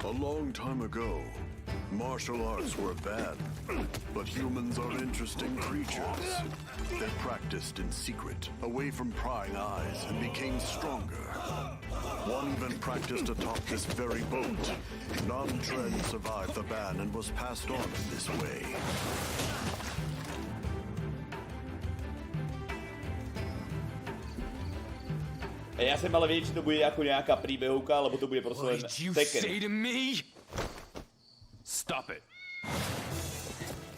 A long time ago, martial arts were bad, but humans are interesting creatures. They practiced in secret, away from prying eyes, and became stronger. One even practiced atop this very boat. Nam Tren survived the ban and was passed on in this way. Ja som ale vedieť, či to bude ako nejaká príbehovka, alebo to bude proste len Tekken. Stop it.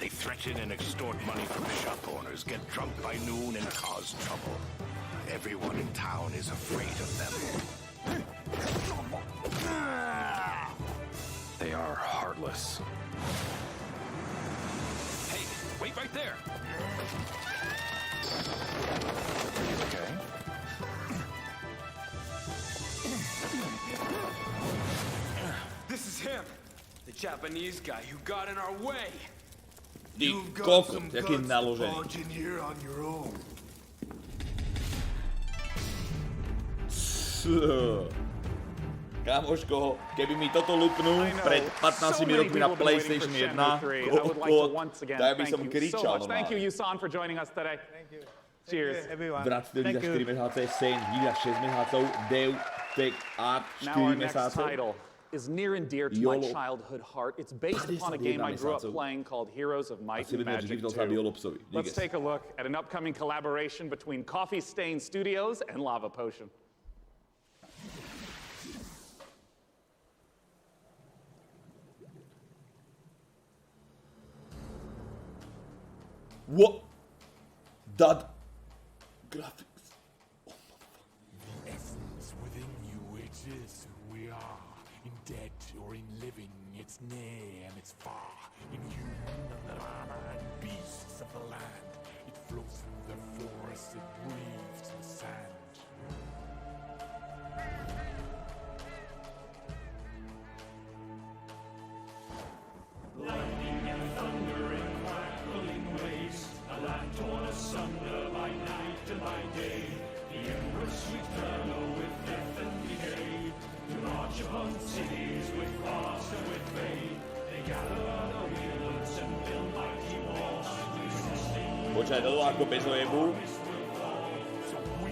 They threaten and extort money from shop owners, get drunk by noon, and cause trouble. Everyone in town is afraid of them. They are heartless. Hey, wait right there. Okay. This is him, the Japanese guy who got in our way. Ty kokot, jaký naložený. Kamoško, keby mi toto lupnú pred 15 rokmi na PlayStation 1, tak by som kričal normálne. Thank you, Yusan, for joining us today. Cheers. Vrátite za 4 MHz, Saint, Gila 6 MHz, Dev, Tech, Art 4 MHz. Is near and dear to my childhood heart. It's based upon a game I grew up playing called Heroes of Might and Magic 2. Let's take a look at an upcoming collaboration between Coffee Stain Studios and Lava Potion. What? That graphics. The essence within you, it is who we are. In dead or in living, it's near and it's far. In human and and beasts of the land, it flows through the forest, it breathes in the sand. Lightning and thunder and crackling waves, a land torn asunder by night and by day. The Empress eternal with death and decay. To march upon cities with frost and with fade. They gather the wheelers and build mighty walls. Počkaj, to ako bez ojebu.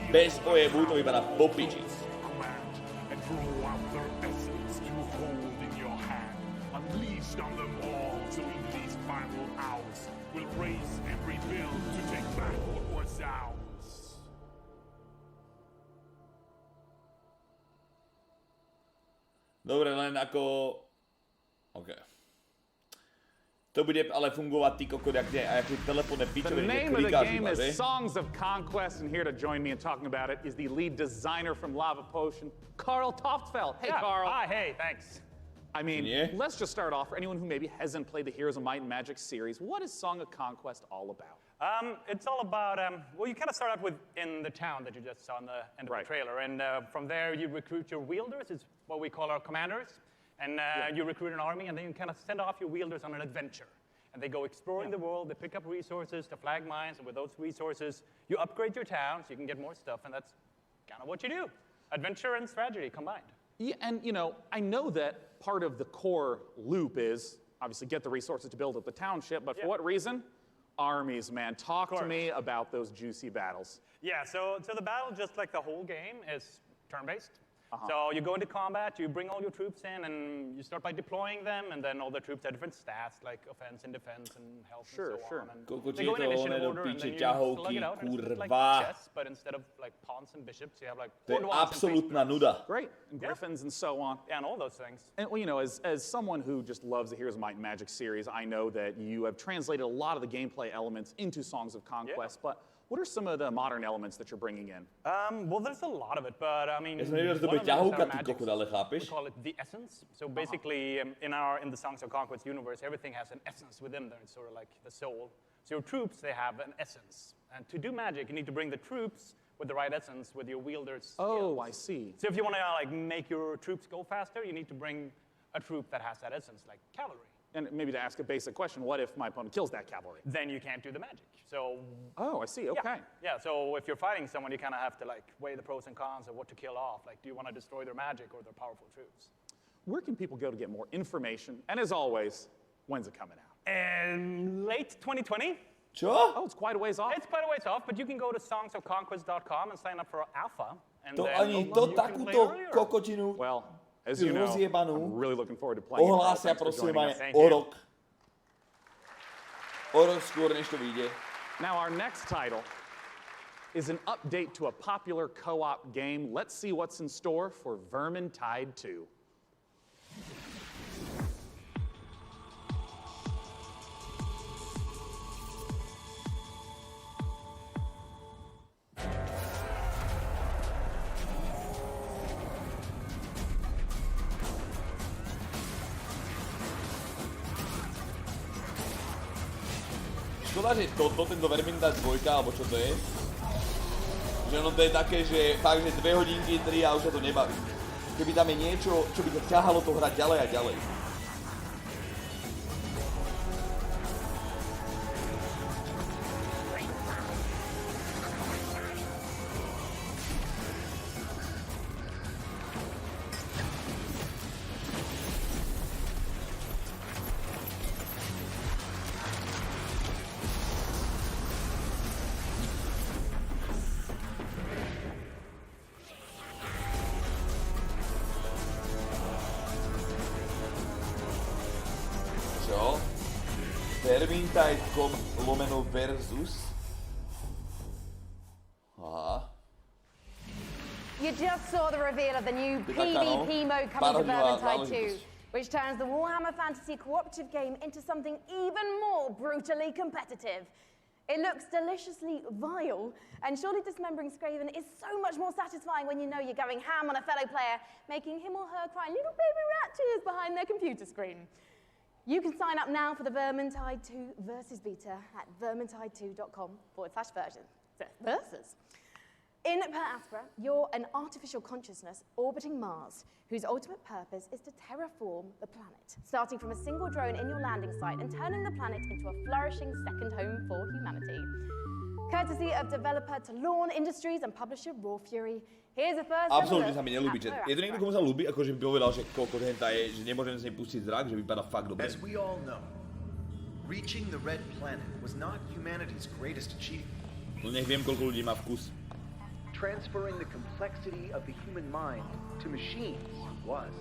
Bez ojebu to vypadá po piči. And grow out their essence you hold in your hand. Unleashed on them all, so in these final hours, we'll raise and rebuild to take back what was ours. Dobre, len ako... OK. To bude ale fungovat ty kokot, jak ty telefónne pičové, The name of the game is Songs of Conquest, and here to join me in talking about it is the lead designer from Lava Potion, Carl Toftfeld. Hey, Carl. Hi, hey, thanks. I mean, let's just start off. For anyone who maybe hasn't played the Heroes of Might and Magic series, what is Song of Conquest all about? It's all about, well, you kind of start out with in the town that you just saw in the end of the trailer. And from there, you recruit your wielders. It's what we call our commanders. And you recruit an army, and then you kind of send off your wielders on an adventure. And they go exploring the world. They pick up resources to flag mines. And with those resources, you upgrade your town so you can get more stuff. And that's kind of what you do. Adventure and strategy combined. Yeah, and, you know, I know that part of the core loop is, obviously, get the resources to build up the township. But for what reason? Armies, man. Talk to me about those juicy battles. Yeah, so the battle, just like the whole game, is turn-based. So you go into combat, you bring all your troops in, and you start by deploying them, and then all the troops have different stats, like offense and defense and health and so on. And they go in initiative order, and then you slug it out, and it's like chess, but instead of like pawns and bishops, you have like absolutná nuda. Great, and griffins and so on. Yeah, and all those things. And well, you know, as someone who just loves the Heroes of Might and Magic series, I know that you have translated a lot of the gameplay elements into Songs of Conquest, but what are some of the modern elements that you're bringing in? Well, there's a lot of it, but I mean, one of them is our magic. We call it the essence. So basically, in the Songs of Conquest universe, everything has an essence within there. It's sort of like the soul. So your troops, they have an essence. And to do magic, you need to bring the troops with the right essence, with your wielders. Oh, I see. So if you want to like make your troops go faster, you need to bring a troop that has that essence, like cavalry. And maybe to ask a basic question, what if my opponent kills that cavalry? Then you can't do the magic. So. Oh, I see. Okay. Yeah. So if you're fighting someone, you kind of have to like weigh the pros and cons of what to kill off. Like, do you want to destroy their magic or their powerful troops? Where can people go to get more information? And as always, when's it coming out? Late 2020. Sure. Oh, it's quite a ways off. It's quite a ways off, but you can go to songsofconquest.com and sign up for alpha. And To then ani to takúto kokotinu. Well, as you know, I'm really looking forward to playing. Ohlásia prosím aj o rok. O rok skôr, než to vyjde. Now, our next title is an update to a popular co-op game. Let's see what's in store for Vermintide 2. Škoda, že tento Vermintide 2, alebo čo to je, že ono to je také, že fakt, že 2 hodinky, 3 a už sa to nebaví. Keby tam je niečo, čo by to ťahalo to hrať ďalej a ďalej. Versus. You just saw the reveal of the new PvP mode coming to Vermintide 2, which turns the Warhammer Fantasy cooperative game into something even more brutally competitive. It looks deliciously vile, and surely dismembering Scraven is so much more satisfying when you know you're going ham on a fellow player, making him or her cry little baby rat tears behind their computer screen. You can sign up now for the Vermintide 2 Versus beta at vermintide2.com/versus. In Per Aspera, you're an artificial consciousness orbiting Mars, whose ultimate purpose is to terraform the planet, starting from a single drone in your landing site and turning the planet into a flourishing second home for humanity. Courtesy of developer Talon Industries and publisher Raw Fury, here's the first Absolútne sa mi nelúbi, že je to niekto, komu sa ľúbi, akože by povedal, že koľko henta je, že nemôžem z nej pustiť zrak, že vypadá fakt dobre. As we all know, reaching the Red Planet was not humanity's greatest achievement. No nech viem, koľko ľudí má vkus. Transferring the complexity of the human mind to machines was.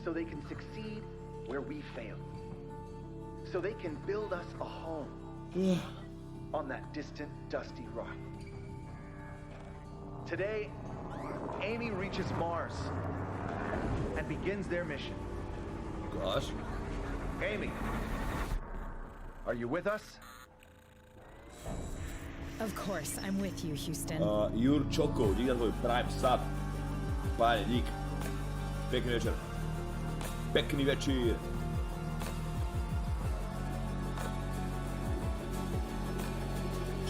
So they can succeed where we failed. So they can build us a home on that distant, dusty rock. Today, Amy reaches Mars and begins their mission. Gosh. Amy, are you with us? Of course, I'm with you, Houston. Jur Čoko, dík za tvoj Prime sub. Páne, dík. Pekný večer. Pekný večer.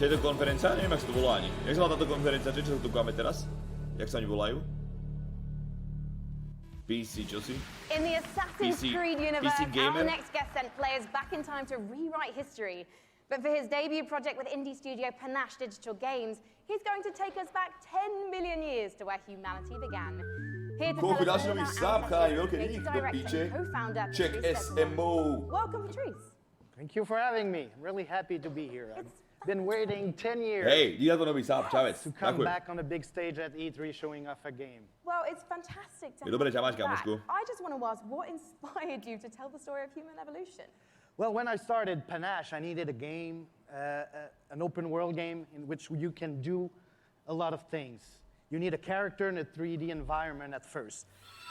Čo je to konferencia? Neviem, jak sa to volá ani. Jak sa volá táto konferencia? Čo sa tu káme teraz? Jak sa oni volajú? PC, čo si? In the Assassin's Creed universe, our next guest sent players back in time to rewrite history. But for his debut project with indie studio Panache Digital Games, he's going to take us back 10 million years to where humanity began. Here to tell us all about ancestors, director and co-founder Patrice SMO. Welcome, Patrice. Thank you for having me. I'm really happy to be here. I've been waiting 10 years to come back on a big stage at E3 showing off a game. Well, it's fantastic to have you back. I just want to ask, what inspired you to tell the story of human evolution? Well, when I started Panache, I needed a game, an open world game in which you can do a lot of things. You need a character in a 3D environment at first.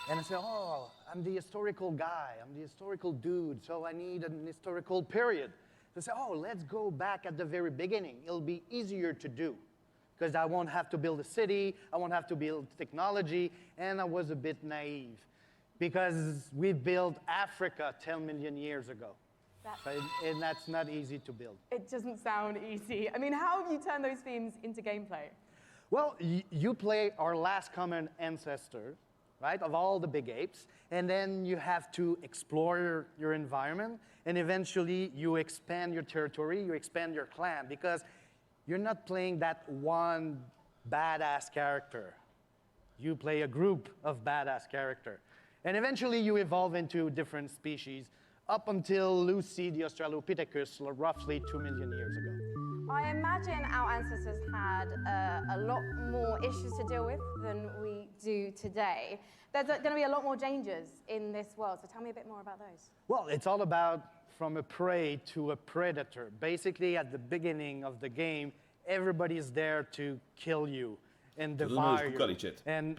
And I said, oh, I'm the historical guy, I'm the historical dude, so I need an historical period. So I said, oh, let's go back at the very beginning. It'll be easier to do, because I won't have to build a city, I won't have to build technology, and I was a bit naive, because we built Africa 10 million years ago. And that's not easy to build. It doesn't sound easy. I mean, how have you turned those themes into gameplay? Well, you play our last common ancestor, right, of all the big apes, and then you have to explore your environment, and eventually you expand your territory, you expand your clan, because you're not playing that one badass character. You play a group of badass characters. And eventually you evolve into different species, up until Lucy the Australopithecus roughly 2 million years ago. I imagine our ancestors had a lot more issues to deal with than we do today. There's going to be a lot more dangers in this world, so tell me a bit more about those. Well, it's all about from a prey to a predator. Basically, at the beginning of the game, everybody's there to kill you and devour you. And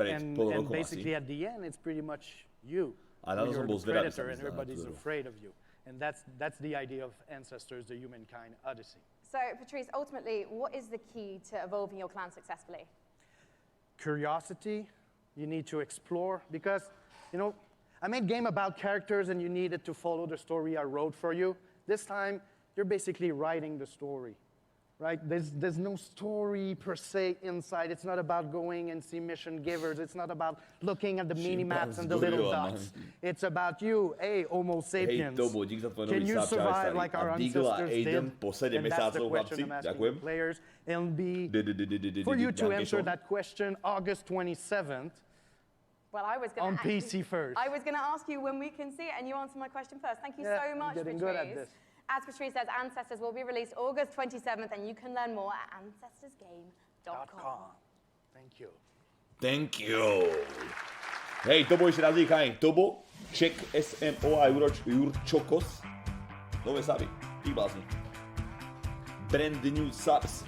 basically at the end, it's pretty much you. You're the predator and everybody's afraid of you. And that's the idea of Ancestors, the Humankind Odyssey. So, Patrice, ultimately, what is the key to evolving your clan successfully? Curiosity. You need to explore, because, you know, I made a game about characters and you needed to follow the story I wrote for you. This time, you're basically writing the story, right? There's no story per se inside. It's not about going and see mission givers. It's not about looking at the mini-maps and the little dots. It's about you, hey, Homo sapiens. Can you survive like our ancestors did? And that's the question I'm asking players. It'll be for you to answer that question August 27th. Well, I was going to PC first. I was going to ask you when we can see it, and you answered my question first. Thank you so much, getting Patrice. Good at this. As Patrice says, Ancestors will be released August 27th, and you can learn more at ancestorsgame.com. Thank you. Thank you. Hej, to bol ešte raz Kaň. To bol Czech SMO a Jurčokos. Nové savy. Tí blázni. Brand new subs.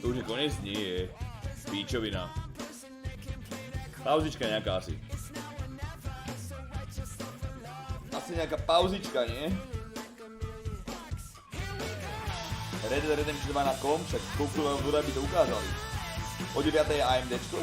To už je konec? Nie. Píčovina. Pauzička nejaká asi. Asi nejaká pauzička, nie? Red Dead Redemption 2 na kom, však koľko vám bude, by to ukázali. O 9. je AMDčko.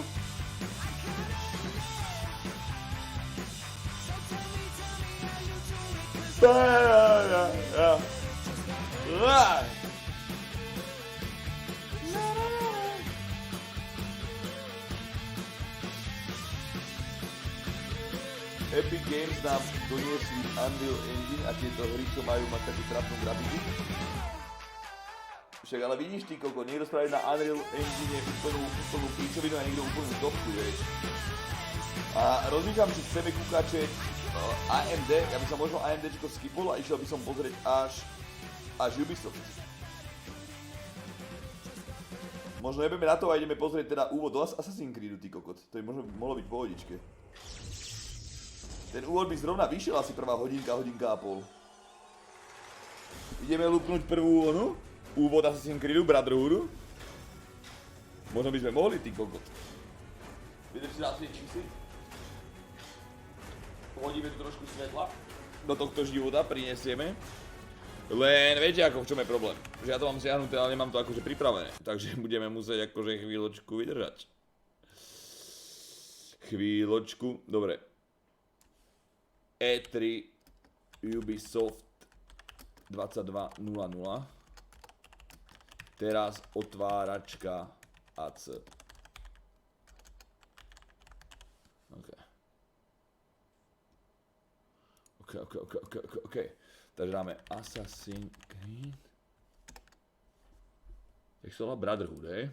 Epic Games nám doniesli Unreal Engine a tieto hry, čo majú mať takú trapnú grafiku. Však ale vidíš ty koko, niekto spraví na Unreal Engine úplnú píčovinu a niekto úplnú topku, vieš. A rozmýšľam, či chceme kúkače AMD, ja by som možno AMDčko skipol a išiel by som pozrieť až Ubisoft. Možno nebudeme na to a ideme pozrieť teda úvod do Assassin's Creedu, ty kokot. To by možno mohlo byť pohodičke. Ten úvod by zrovna vyšiel asi prvá hodinka a pol. Ideme lúpnúť prvú úvod Assassin's Creedu, Brotherhoodu. Možno by sme mohli, ty kokot. Vydrž si zasviečím si. Hodíme tu trošku svetla. Do tohto života prinesieme. Len viete ako, v čom je problém? Že ja to mám siahnuté, ale nemám to akože pripravené. Takže budeme musieť akože chvíľočku vydržať. Chvíľočku, dobre. E3 Ubisoft 22.00. Teraz otváračka AC. OK. Takže dáme Assassin's Creed. Jak sa volá Brotherhood, hej?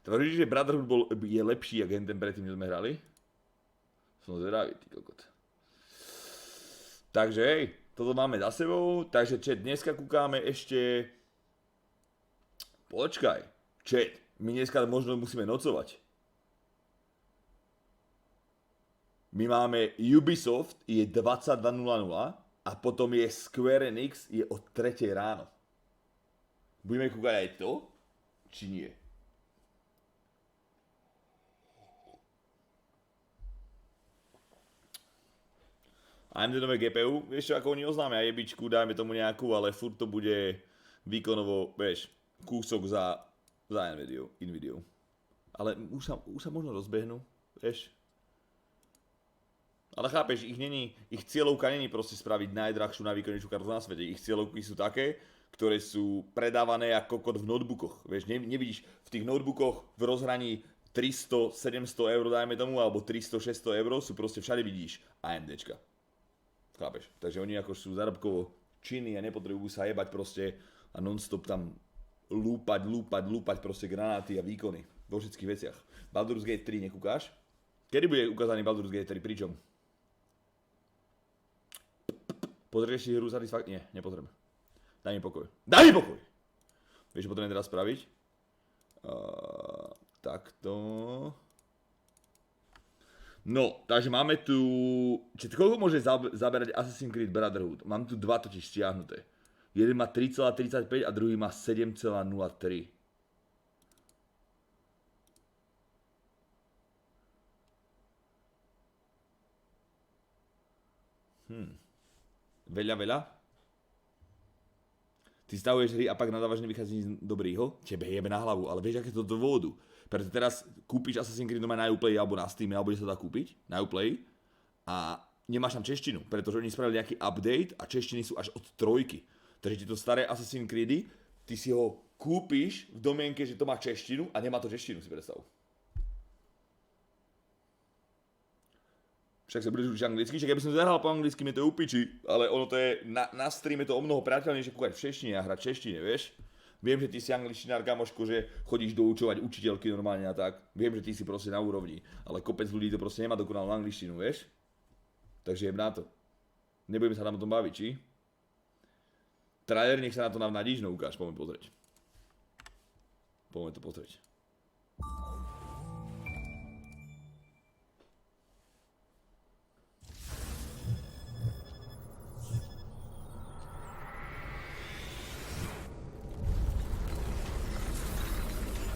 Tvrdíš, že Brotherhood je lepší, jak ten predtým, čo sme hrali? Som zvedavý, ty kokot. Takže hej, toto máme za sebou. Takže chat, dneska kúkáme ešte... Počkaj, chat, my dneska možno musíme nocovať. My máme Ubisoft, je 22.00 a potom je Square Enix, je o 3 ráno. Budeme kúkať aj to, či nie? AMD nové GPU, vieš čo, ako oni oznámia jebičku, dajme tomu nejakú, ale furt to bude výkonovo, vieš, kúsok za Nvidiou. Ale už sa možno rozbehnú, vieš. Ale chápeš, ich cieľovka není proste spraviť najdrahšiu, najvýkonnejšiu kartu na svete. Ich cieľovky sú také, ktoré sú predávané ako kokot v notebookoch. Vieš, nevidíš v tých notebookoch v rozhraní 300-700 eur, dajme tomu, alebo 300-600 eur, sú proste všade vidíš AMDčka. Chápeš? Takže oni ako sú zárobkovo činní a nepotrebujú sa jebať proste a non-stop tam lúpať proste granáty a výkony vo všetkých veciach. Baldur's Gate 3 nekúkáš? Kedy bude ukázaný Baldur's Gate 3? Pričom? Pozrieš si hru Nie, nepotrebujem. Daj mi pokoj. Vieš, čo potrebujem teraz spraviť? Takto. No, takže máme tu... Koľko môže zaberať Assassin's Creed Brotherhood? Mám tu dva totiž stiahnuté. Jeden má 3,35 a druhý má 7,03. Veľa? Ty stavuješ hry a pak nadávaš, nevychádza nič dobrýho? Tebe jebe na hlavu, ale vieš, aké to do dôvodu. Preto teraz kúpiš Assassin's Creed doma na Uplay alebo na Steam, alebo kde sa dá kúpiť, na Uplay, a nemáš tam češtinu, pretože oni spravili nejaký update a češtiny sú až od 3. Takže ti to staré Assassin's Creedy, ty si ho kúpiš v domienke, že to má češtinu a nemá to češtinu, si predstav. Však sa budeš učiť anglicky, však keby som zahral po anglicky, mi to je upiči, ale ono to je, na streame to o mnoho priateľnejšie kúkať v češtine a hrať v češtine, vieš? Viem, že ty si angličtinár, kamoško, že chodíš doučovať učiteľky normálne a tak. Viem, že ty si proste na úrovni, ale kopec ľudí to proste nemá dokonalú angličtinu, vieš? Takže jeb na to. Nebudeme sa tam o tom baviť, či? Trailer, nech sa na to nám nadížno ukáž, poďme pozrieť. Poďme to pozrieť.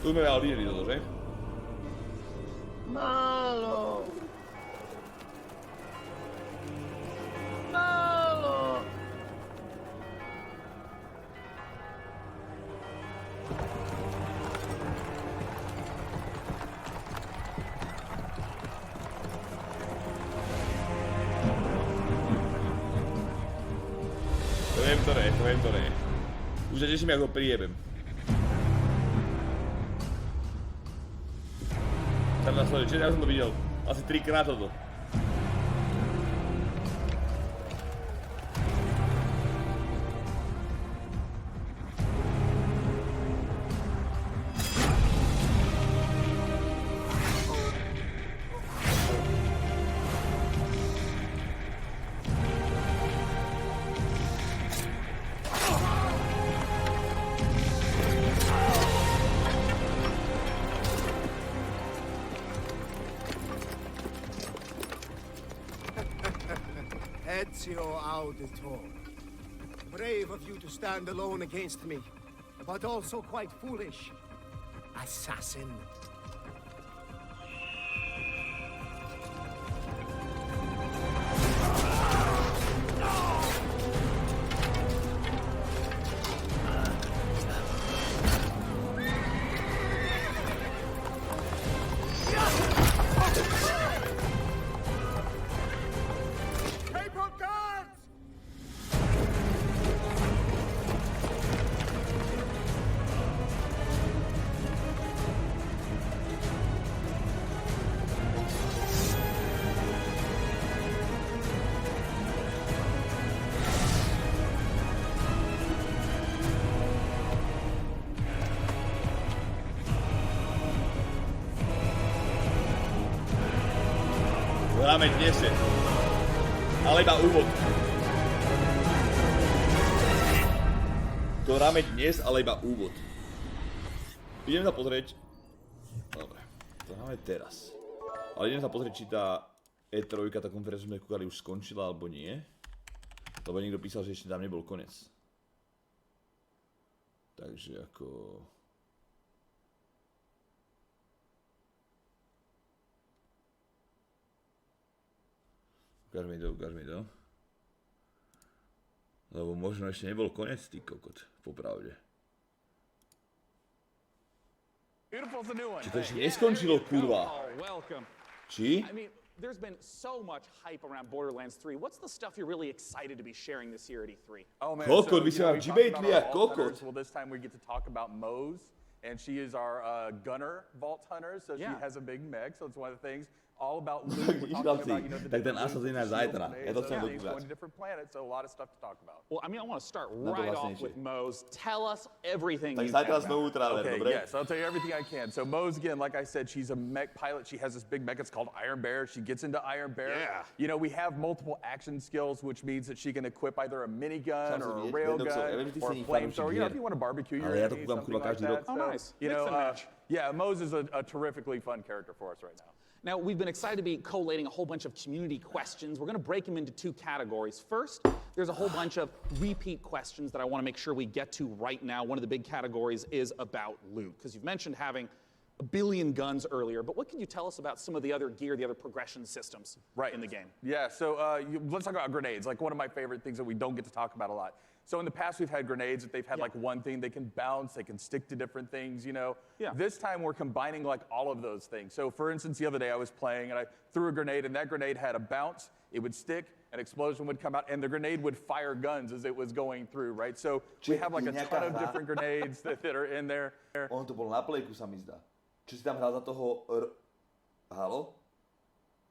Tu sme ale videli toto, že? Málo! To viem to ne. Už sa teším, ako prijebem. Tam na sleduj, čiže ja som to videl asi 3-krát toto. Ezio Auditor. Brave of you to stand alone against me, but also quite foolish. Assassin. Hráme dnes, ale iba úvod. To hráme dnes, ale iba úvod. Idem sa pozrieť. Dobre, to hráme teraz. Ale idem sa pozrieť, či tá E3, tá konferencia sme kúkali, už skončila, alebo nie. Lebo niekto písal, že ešte tam nebol konec. Takže ako... Ukáž mi to. Lebo možno ešte nebol konec, ty kokot, popravde. Či to ešte neskončilo, kurva? Či? There's been so much hype around Borderlands 3. What's the stuff you're really excited to be sharing this year at E3? Oh man, kokot, we talked about kokot. Well, this time we get to talk about Mose, and she is our gunner vault hunter, so she has a big mech, so it's one of the things. All about loot. We're talking about, you know, the different going to different planets, so a lot of stuff to talk about. Well, I mean, I want to start right off with Mose. Tell us everything you can. Okay, yes, I'll tell you everything I can. So Mose, again, like I said, she's a mech pilot. She has this big mech. It's called Iron Bear. She gets into Iron Bear. Yeah. You know, we have multiple action skills, which means that she can equip either a minigun or a railgun or a flamethrower. You know, if you want to barbecue your enemy, something like that. Oh, nice. You know, yeah, Mose is a terrifically fun character for us right now. Now, we've been excited to be collating a whole bunch of community questions. We're going to break them into two categories. First, there's a whole bunch of repeat questions that I want to make sure we get to right now. One of the big categories is about loot, because you've mentioned having a billion guns earlier, but what can you tell us about some of the other gear, the other progression systems in the game? Yeah, so let's talk about grenades, like one of my favorite things that we don't get to talk about a lot. So in the past, we've had grenades that they've had like one thing. They can bounce, they can stick to different things, you know. Yeah. This time, we're combining like all of those things. So for instance, the other day I was playing and I threw a grenade, and that grenade had a bounce, it would stick, an explosion would come out, and the grenade would fire guns as it was going through, right? So we have like a ton of different grenades that are in there. On to bol na plejku, sa mi zdá. Či si tam hral za toho... Halo?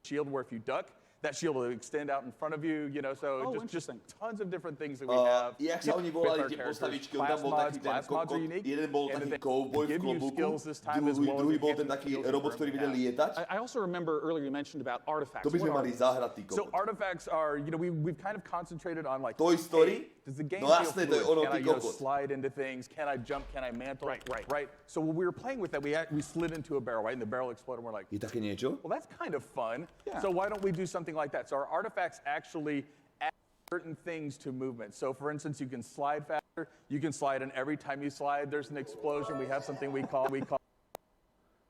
Shield where if you duck, that shield will extend out in front of you, you know, so just tons of different things that we have. Jak sa oni volali tie postavičky, on tam bol taký ten kokot, jeden bol taký cowboy v klobuku, druhý bol ten taký robot, ktorý vedel lietať. I also remember earlier you mentioned about artifacts. To by sme mali zahrať, ty kokot. So artifacts are, you know, we've kind of concentrated on like, Toy Story? Does the game feel fluid? Can I go slide into things? Can I jump? Can I mantle? Right. So when we were playing with that, we slid into a barrel, right? And the barrel exploded, and we're like, je také niečo? Well, that's kind of fun. Yeah. So why don't we do something like that? So our artifacts actually add certain things to movement. So for instance, you can slide faster. You can slide, and every time you slide, there's an explosion. We have something we call.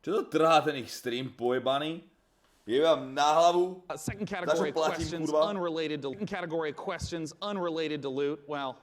Čo to trhá ten ich stream pojebaný? Je vám na hlavu? Second category of questions unrelated to loot. Well,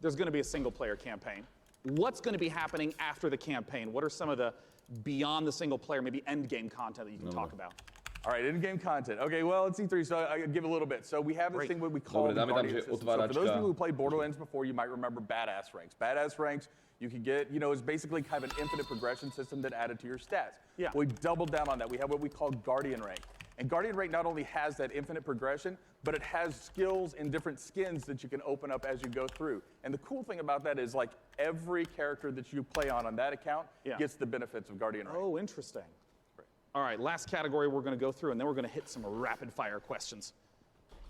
there's going to be a single-player campaign. What's going to be happening after the campaign? What are some of the beyond the single-player, maybe end-game content that you can talk about? All right, in-game content. Okay, well, it's E3, so I'll give a little bit. So we have this thing what we call the Guardian system. So for those people who played Borderlands before, you might remember Badass Ranks. Badass Ranks, you can get, you know, it's basically kind of an infinite progression system that added to your stats. Yeah. We doubled down on that. We have what we call Guardian Rank. And Guardian Rank not only has that infinite progression, but it has skills and different skins that you can open up as you go through. And the cool thing about that is, like, every character that you play on that account gets the benefits of Guardian Rank. Oh, interesting. All right, last category we're going to go through, and then we're going to hit some rapid-fire questions.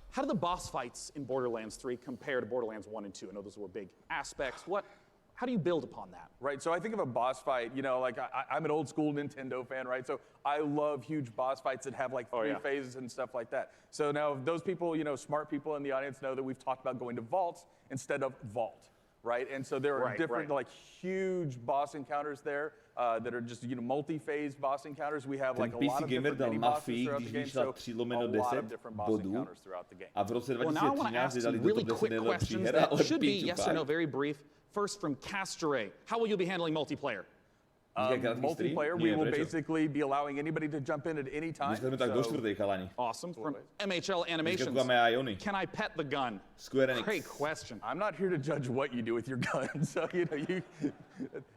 How do the boss fights in Borderlands 3 compare to Borderlands 1 and 2? I know those were big aspects. What How do you build upon that? Right, so I think of a boss fight, you know, like I'm an old school Nintendo fan, right? So I love huge boss fights that have like three phases and stuff like that. So now those people, you know, smart people in the audience know that we've talked about going to vaults instead of vault, right? And so there are different like huge boss encounters there that are just, you know, multi-phase boss encounters. We have like a lot of different mini bosses throughout the game, so a lot of different boss encounters throughout the game. Well, now I want to ask some really quick questions that should be yes or no, very brief. First from Castoray, how will you be handling multiplayer? Multiplayer, we will basically be allowing anybody to jump in at any time. Awesome. From MHL Animations, can I pet the gun? Great question. I'm not here to judge what you do with your gun, so you know,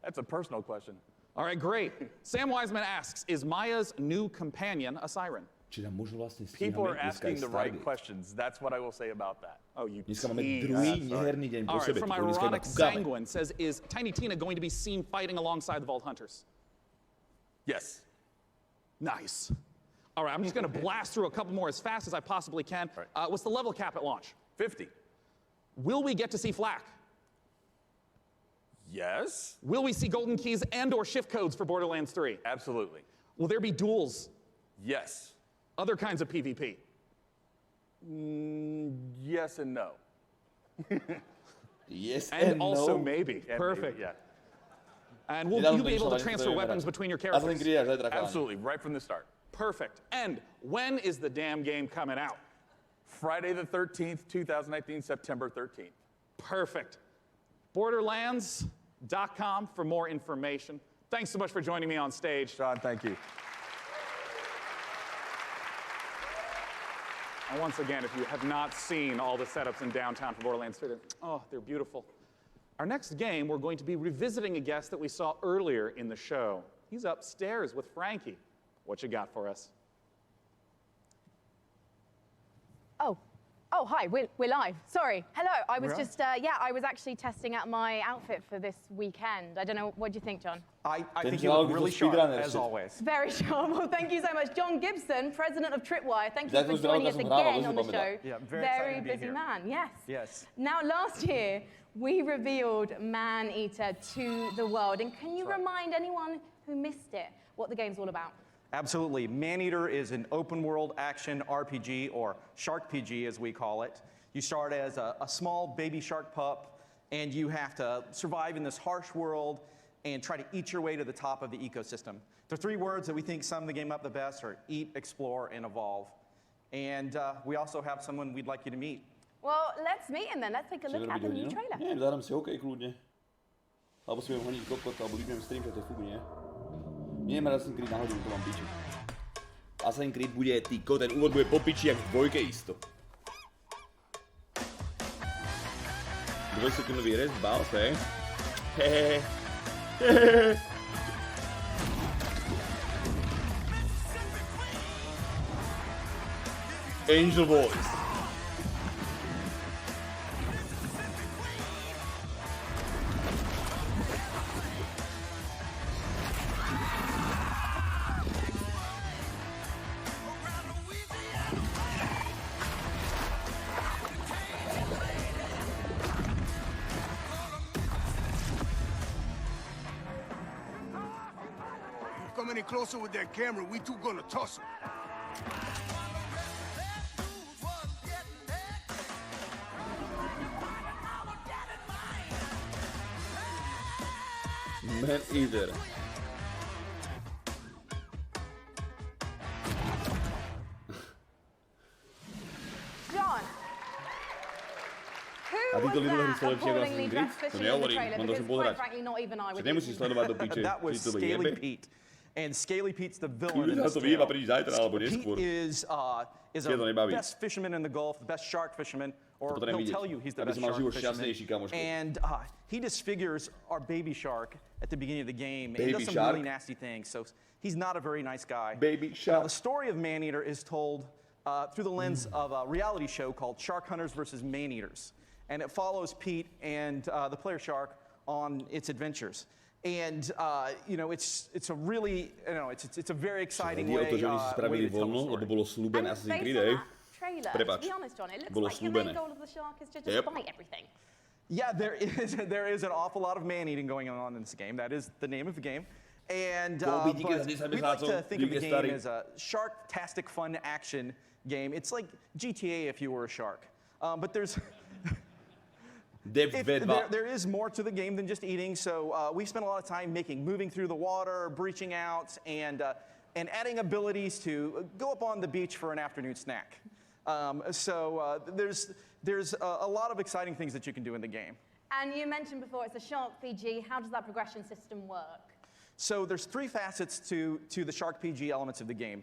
that's a personal question. All right, great. Sam Wiseman asks, is Maya's new companion a siren? People are asking the right questions. That's what I will say about that. Oh, you tease. All right, from Ironic Sanguine says, is Tiny Tina going to be seen fighting alongside the Vault Hunters? Yes. Nice. All right, I'm just going to blast through a couple more as fast as I possibly can. Right. What's the level cap at launch? 50. Will we get to see flak? Yes. Will we see golden keys and or shift codes for Borderlands 3? Absolutely. Will there be duels? Yes. Other kinds of PvP? Yes and no. Yes and no. Also maybe. And Perfect. Maybe, yeah. And will you be able to transfer weapons between your characters? Absolutely, right from the start. Perfect. And when is the damn game coming out? Friday the 13th, 2019, September 13th. Perfect. Borderlands.com for more information. Thanks so much for joining me on stage. Sean, thank you. And once again, if you have not seen all the setups in downtown for Borderlands 3, they're beautiful. Our next game, we're going to be revisiting a guest that we saw earlier in the show. He's upstairs with Frankie. What you got for us? Oh, hi, we're live. Sorry. Hello, I was just, I was actually testing out my outfit for this weekend. I don't know, what do you think, John? I think you look really sharp, as always. Very sharp. Well, thank you so much. John Gibson, president of Tripwire. Thank you for joining us again on the show. Yeah, very busy man, yes. Yes. Now, last year, we revealed Man-Eater to the world. And can you remind anyone who missed it what the game's all about? Absolutely. Man-Eater is an open-world action RPG, or Shark PG as we call it. You start as a small baby shark pup, and you have to survive in this harsh world and try to eat your way to the top of the ecosystem. The three words that we think sum the game up the best are eat, explore, and evolve. And we also have someone we'd like you to meet. Well, let's meet him then. Let's take a look at the new trailer. Nie, dám si hokej kludně. Alebo si budem honit kokot, alebo líbím stream, že to je funguje. Neviem, Assassin's Creed nahodil, to mám piču. Assassin's Creed bude, týko, ten úvod bude po piči, jak v dvojke isto. 2-sekundový rest, bounce, hej. Hehehe. Hehehe. Angel voice. Come any closer with that camera, we two gonna toss him. Man-Eater. John, who was that appallingly dressed fishy in the trailer? Because quite frankly, not even I would. That was Scaly Pete. And Scaly Pete's the villain in this tale. Pete is a best fisherman in the Gulf, the best shark fisherman, or he'll tell you he's the best shark fisherman. And he disfigures our baby shark at the beginning of the game and does some really nasty things. So he's not a very nice guy. Baby shark. Now, the story of Man-Eater is told through the lens of a reality show called Shark Hunters versus Man-Eaters. And it follows Pete and the player shark on its adventures. And you know, it's a really, you know, it's a very exciting way to tell the story. And Assassin's Creed, trailer, to be honest, John, it looks like the main goal of the shark is to just bite everything. Yeah, there is an awful lot of man-eating going on in this game. That is the name of the game. And but we like to think of the game as a shark-tastic fun action game. It's like GTA if you were a shark. But there's there is more to the game than just eating. So we spent a lot of time moving through the water, breaching out, and adding abilities to go up on the beach for an afternoon snack. There's a lot of exciting things that you can do in the game. And you mentioned before it's a Shark PG. How does that progression system work? So there's 3 facets to the Shark PG elements of the game.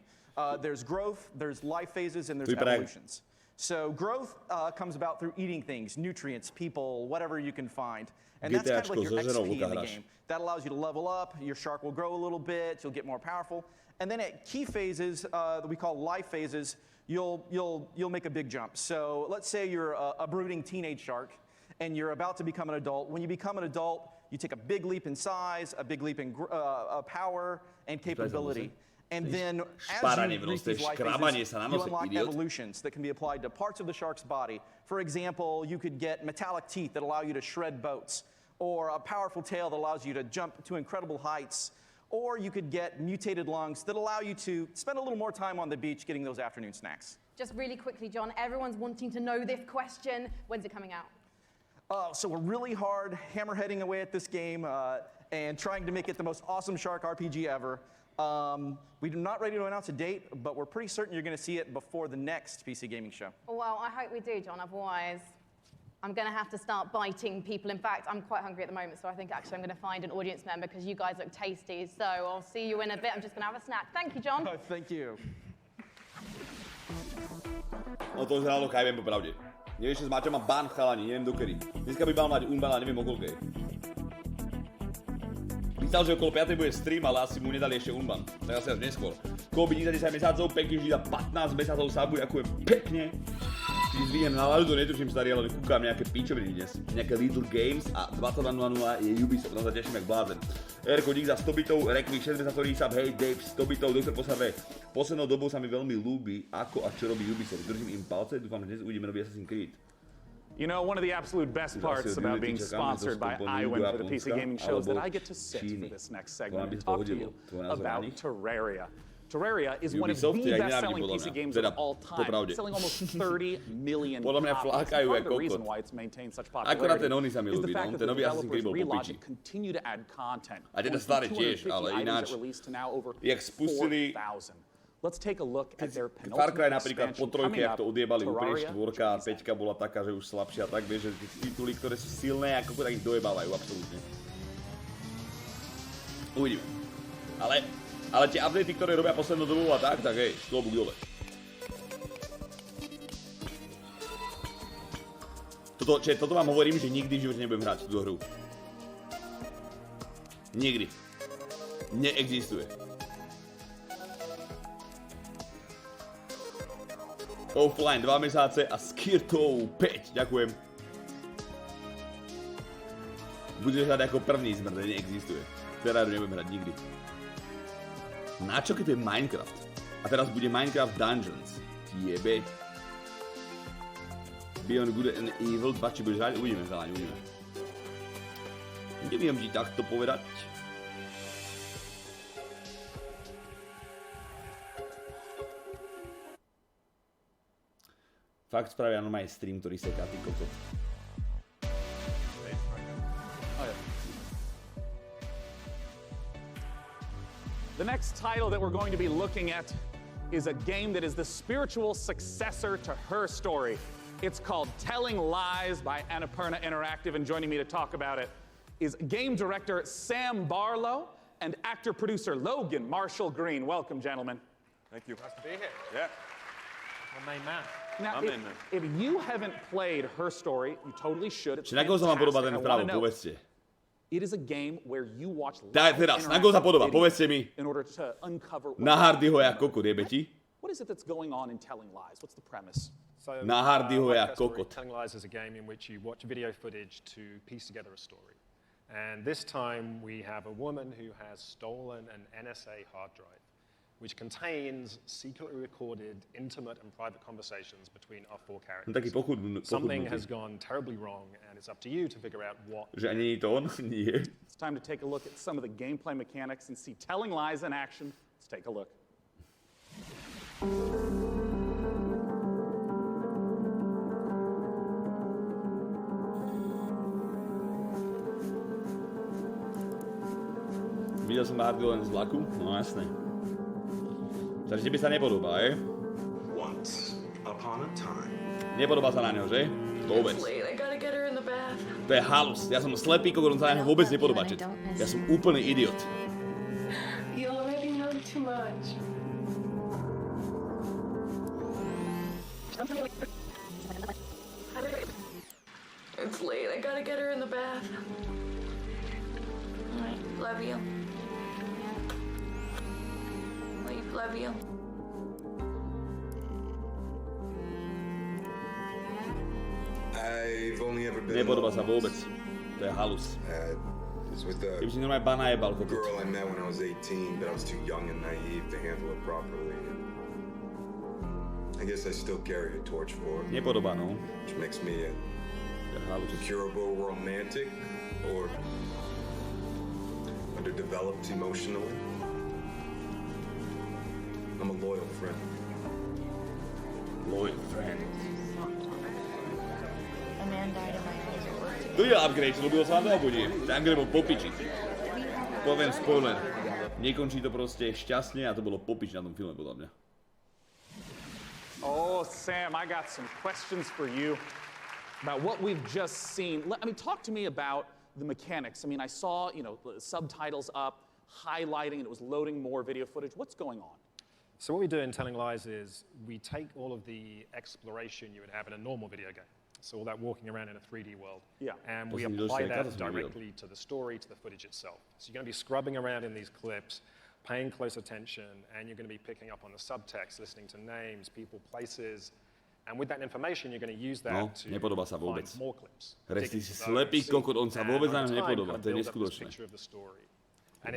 There's growth, there's life phases, and there's evolutions. So growth comes about through eating things, nutrients, people, whatever you can find. And that's kind of like your XP in the game. That allows you to level up, your shark will grow a little bit, you'll get more powerful. And then at key phases that we call life phases, you'll make a big jump. So let's say you're a brooding teenage shark and you're about to become an adult. When you become an adult, you take a big leap in size, a big leap in power and capability. And then as you reach these life phases, you unlock evolutions that can be applied to parts of the shark's body. For example, you could get metallic teeth that allow you to shred boats, or a powerful tail that allows you to jump to incredible heights, or you could get mutated lungs that allow you to spend a little more time on the beach getting those afternoon snacks. Just really quickly, John, everyone's wanting to know this question. When's it coming out? So we're really hard hammerheading away at this game and trying to make it the most awesome shark RPG ever. We're not ready to announce a date, but we're pretty certain you're going to see it before the next PC gaming show. Well, I hope we do, John. Otherwise, I'm going to have to start biting people. In fact, I'm quite hungry at the moment, so I think actually I'm going to find an audience member because you guys look tasty. So I'll see you in a bit. I'm just going to have a snack. Thank you, John. Thank you. No to už hrálo Kajvem popravdě. Neviem, že s Maťom mám ban chalani, neviem dokedy. Dneska by mal mať unbana, neviem o koľkej. Pýtal, že okolo 5. bude stream, ale asi mu nedali ešte unban. Tak asi až neskôr. Koby za 10 mesiacov, pekne vždy za 15 mesiacov sabu, ďakujem pekne. Keď zvýhem na ladu, to netuším starý, ale kúkam nejaké pičoviny dnes. Nejaké Little Games a 22.00 je Ubisoft, no sa teším jak blázen. Erko, dík za 100 bitov, Rekvik 6 mesiacov, sub, hej Dave, 100 bitov, Doktor Posarve. Poslednou dobou sa mi veľmi ľúbi, ako a čo robí Ubisoft. Držím im palce, dúfam, že dnes uvidíme nový Assassin's Creed. You know, one of the absolute best parts about being sponsored by iWin for the PC Gaming Show is that I get to sit for this next segment and talk to you about Terraria. Terraria is one of the best-selling PC games of all time, selling almost 30 million copies. Part of the reason why it's maintained such popularity is the fact that the developers Relogic continue to add content. A teda staré tiež, ale ináč, jak spustili Let's take a look at their Far Cry napríklad po trojke, jak to odjebali úplne, 4 a 5 bola taká, že už slabšia, tak vieš, že tituly, ktoré sú silné, ako tak ich dojebávajú, absolútne. Uvidíme. Ale tie updaty, ktoré robia poslednou dobou a tak hej, klobúk dole. Toto vám hovorím, že nikdy v živote nebudem hrať túto hru. Nikdy. Neexistuje. Offline 2 mesiace a Skirtou 5, ďakujem. Budeš hrať ako prvný zmrde, neexistuje. Terrariu nebudem hrať nikdy. Na čo, keď to je Minecraft? A teraz bude Minecraft Dungeons. Jebe. Beyond Good and Evil 2, či budeš hrať? Uvidíme, chalani, uvidíme. Neviem ti takto povedať. Fakt spravia normálne stream, ktorý seká, ty kokot. The next title that we're going to be looking at is a game that is the spiritual successor to Her Story. It's called Telling Lies by Annapurna Interactive, and joining me to talk about it is game director Sam Barlow and actor-producer Logan Marshall Green. Welcome, gentlemen. Thank you. Nice to be here. Yeah. My main man. Now, if you haven't played Her Story, you totally should. It's fantastic. I want to know. It is a game where you watch teraz, na koho sa podobá? Povedzte mi. In order to uncover na Hardyho ja kokot, jebe ti? What is it that's going on in Telling Lies? What's the premise? So, na Hardyho ja kokot. Telling Lies is a game in which you watch video footage to piece together a story. And this time we have a woman who has stolen an NSA hard drive. which contains secretly recorded, intimate and private conversations between our four characters. Taky Something has gone terribly wrong, and it's up to you to figure out what. Že ani není to on? Nie. It's time to take a look at some of the gameplay mechanics and see telling lies in action. Let's take a look. Videl som Barbie len z vlaku? No jasné. Takže by sa nepodobá, Once upon a time. Nepodobá sa na ňo, že? Vôbec. To je halus. Ja som slepý, kokot, on sa na ňo vôbec nepodobá, čet. Ja som úplný idiot. You already know too much. It's late. I gotta get her in the bath. Love you. Love you. I've only ever been Nepodobá sa vôbec. To je halus. It's with a Keby si normálne banajebal, kokot. girl I met when I was 18, but I was too young and naive to handle it properly. I guess I still carry a torch for her. Nepodobá, no. Which makes me a incurable romantic or underdeveloped emotionally. I'm a loyal friend. Loyal friend. A man died in my house at work. To je upgrade, ľúbil sa na to bude. Upgrade bol popiči. Poviem spoiler. Nekončí to proste šťastne a to bolo popič na tom filme, podľa mňa. Oh, Sam, I got some questions for you about what we've just seen. I mean, talk to me about the mechanics. I mean, I saw, the subtitles up, highlighting, and it was loading more video footage. What's going on? So what we do in Telling Lies is we take all of the exploration you would have in a normal video game. So all that walking around in a 3D world. Yeah. And we apply that directly to the story, to the footage itself. So you're going to be scrubbing around in these clips, paying close attention, and you're going to be picking up on the subtext, listening to names, people, places. And with that information, you're going to use that to nepodobá sa vôbec. find more clips. Resti si slepý kokot, on sa vôbec na ňo nepodobá, to je neskutočné. And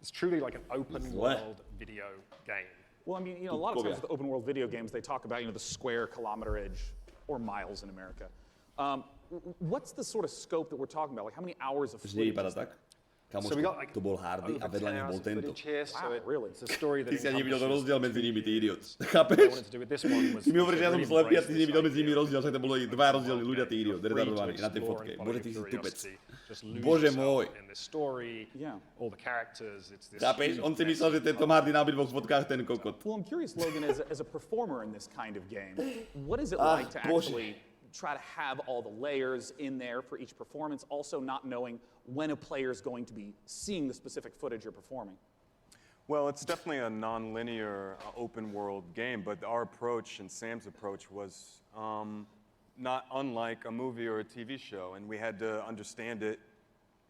it's truly like an open world video game. Well, I mean, a lot of times with open world video games, they talk about, the square kilometerage or miles in America. What's the sort of scope that we're talking about? Like how many hours of footage? Kamoško, to bol Hardy a vedľa neho bol tento. Wow, really? Ty si ani nevidel to rozdiel medzi nimi, ty idiot. Chápeš? Ty mi hovoríš, že ja som slepý a ty si nevidel medzi nimi rozdiel, však to boli dva rozdielní ľudia, ty idiot, retardovaní na tej fotke. Bože, ty si tupec. Bože môj. Chápeš? On si myslel, že tento Hardy na obidvoch fotkách ten kokot. Well, I'm curious, Logan, as a performer in this kind of game, what is it like to actually try to have all the layers in there for each performance, also not knowing when a player is going to be seeing the specific footage you're performing? Well, it's definitely a non-linear open world game, but our approach and Sam's approach was not unlike a movie or a TV show, and we had to understand it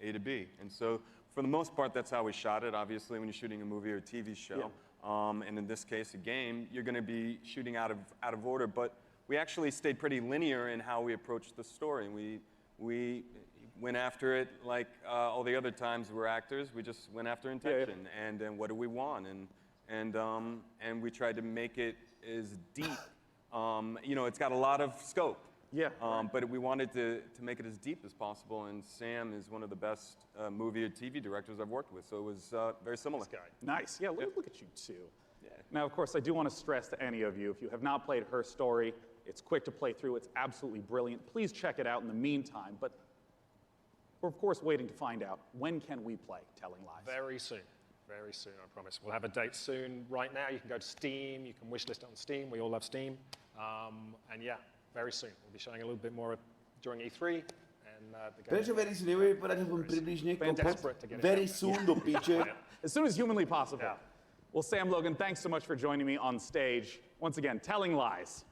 A to B. And so for the most part, that's how we shot it. Obviously, when you're shooting a movie or a TV show, and in this case, a game, you're going to be shooting out of order, but we actually stayed pretty linear in how we approached the story. We went after it like all the other times we're actors. We just went after intention and what do we want, and we tried to make it as deep. It's got a lot of scope. Yeah. But we wanted to make it as deep as possible, and Sam is one of the best movie or TV directors I've worked with, so it was very similar. Nice. Yeah, look at you two. Yeah. Now, of course, I do want to stress to any of you, if you have not played Her Story, it's quick to play through. It's absolutely brilliant. Please check it out in the meantime. But we're, of course, waiting to find out, when can we play Telling Lies? Very soon. Very soon, I promise. We'll have a date soon. Right now, you can go to Steam. You can wishlist it on Steam. We all love Steam. And yeah, very soon. We'll be showing a little bit more during E3. Prečo very soon? Nevieme povedať aspoň približne kokot? Very soon do piče. As soon as humanly possible. Yeah. Well, Sam Logan, thanks so much for joining me on stage. Once again, Telling Lies.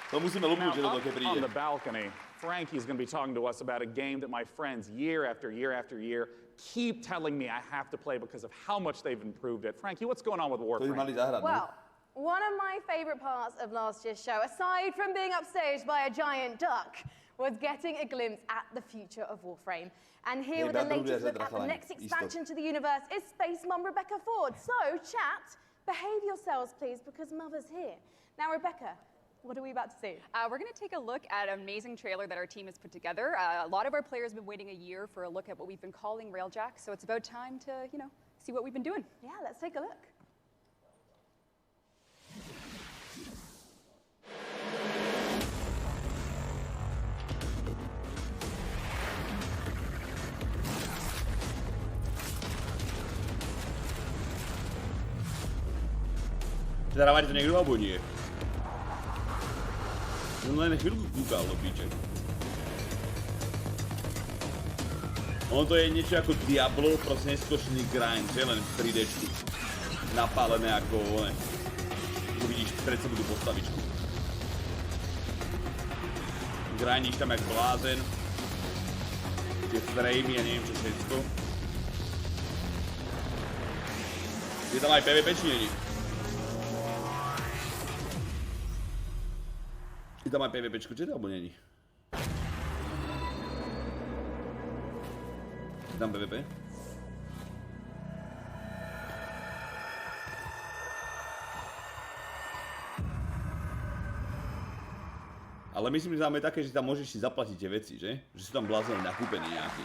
To musíme ľúbiť, že to keď príde. On the balcony, Frankie's going to be talking to us about a game that my friends year after year after year keep telling me I have to play because of how much they've improved it. Frankie, what's going on with Warframe? Well, one of my favorite parts of last year's show, aside from being upstaged by a giant duck, was getting a glimpse at the future of Warframe. And here with the latest look at the next expansion to the universe is Space Mum Rebecca Ford. So, chat, behave yourselves, please, because Mother's here. Now, Rebecca, what are we about to see? We're going to take a look at an amazing trailer that our team has put together. A lot of our players have been waiting a year for a look at what we've been calling Railjack, so it's about time to, see what we've been doing. Yeah, let's take a look. Zahrávať to niekto alebo nie? Len chvíľku kúkal do píče. Ono to je niečo ako Diablo, proste neskutočný grind, že len v 3Dčku. Napálené ako one. Ako vidíš pred sebou tú postavičku. Grindíš tam jak blázen. Tie framey a neviem čo všetko. Je tam aj PvP či není? Je tam aj PvPčko, či to alebo není? Je tam PvP? Ale myslím, že tam je také, že tam môžeš si zaplatiť tie veci, že? Že sú tam blázene nakúpení nejakí.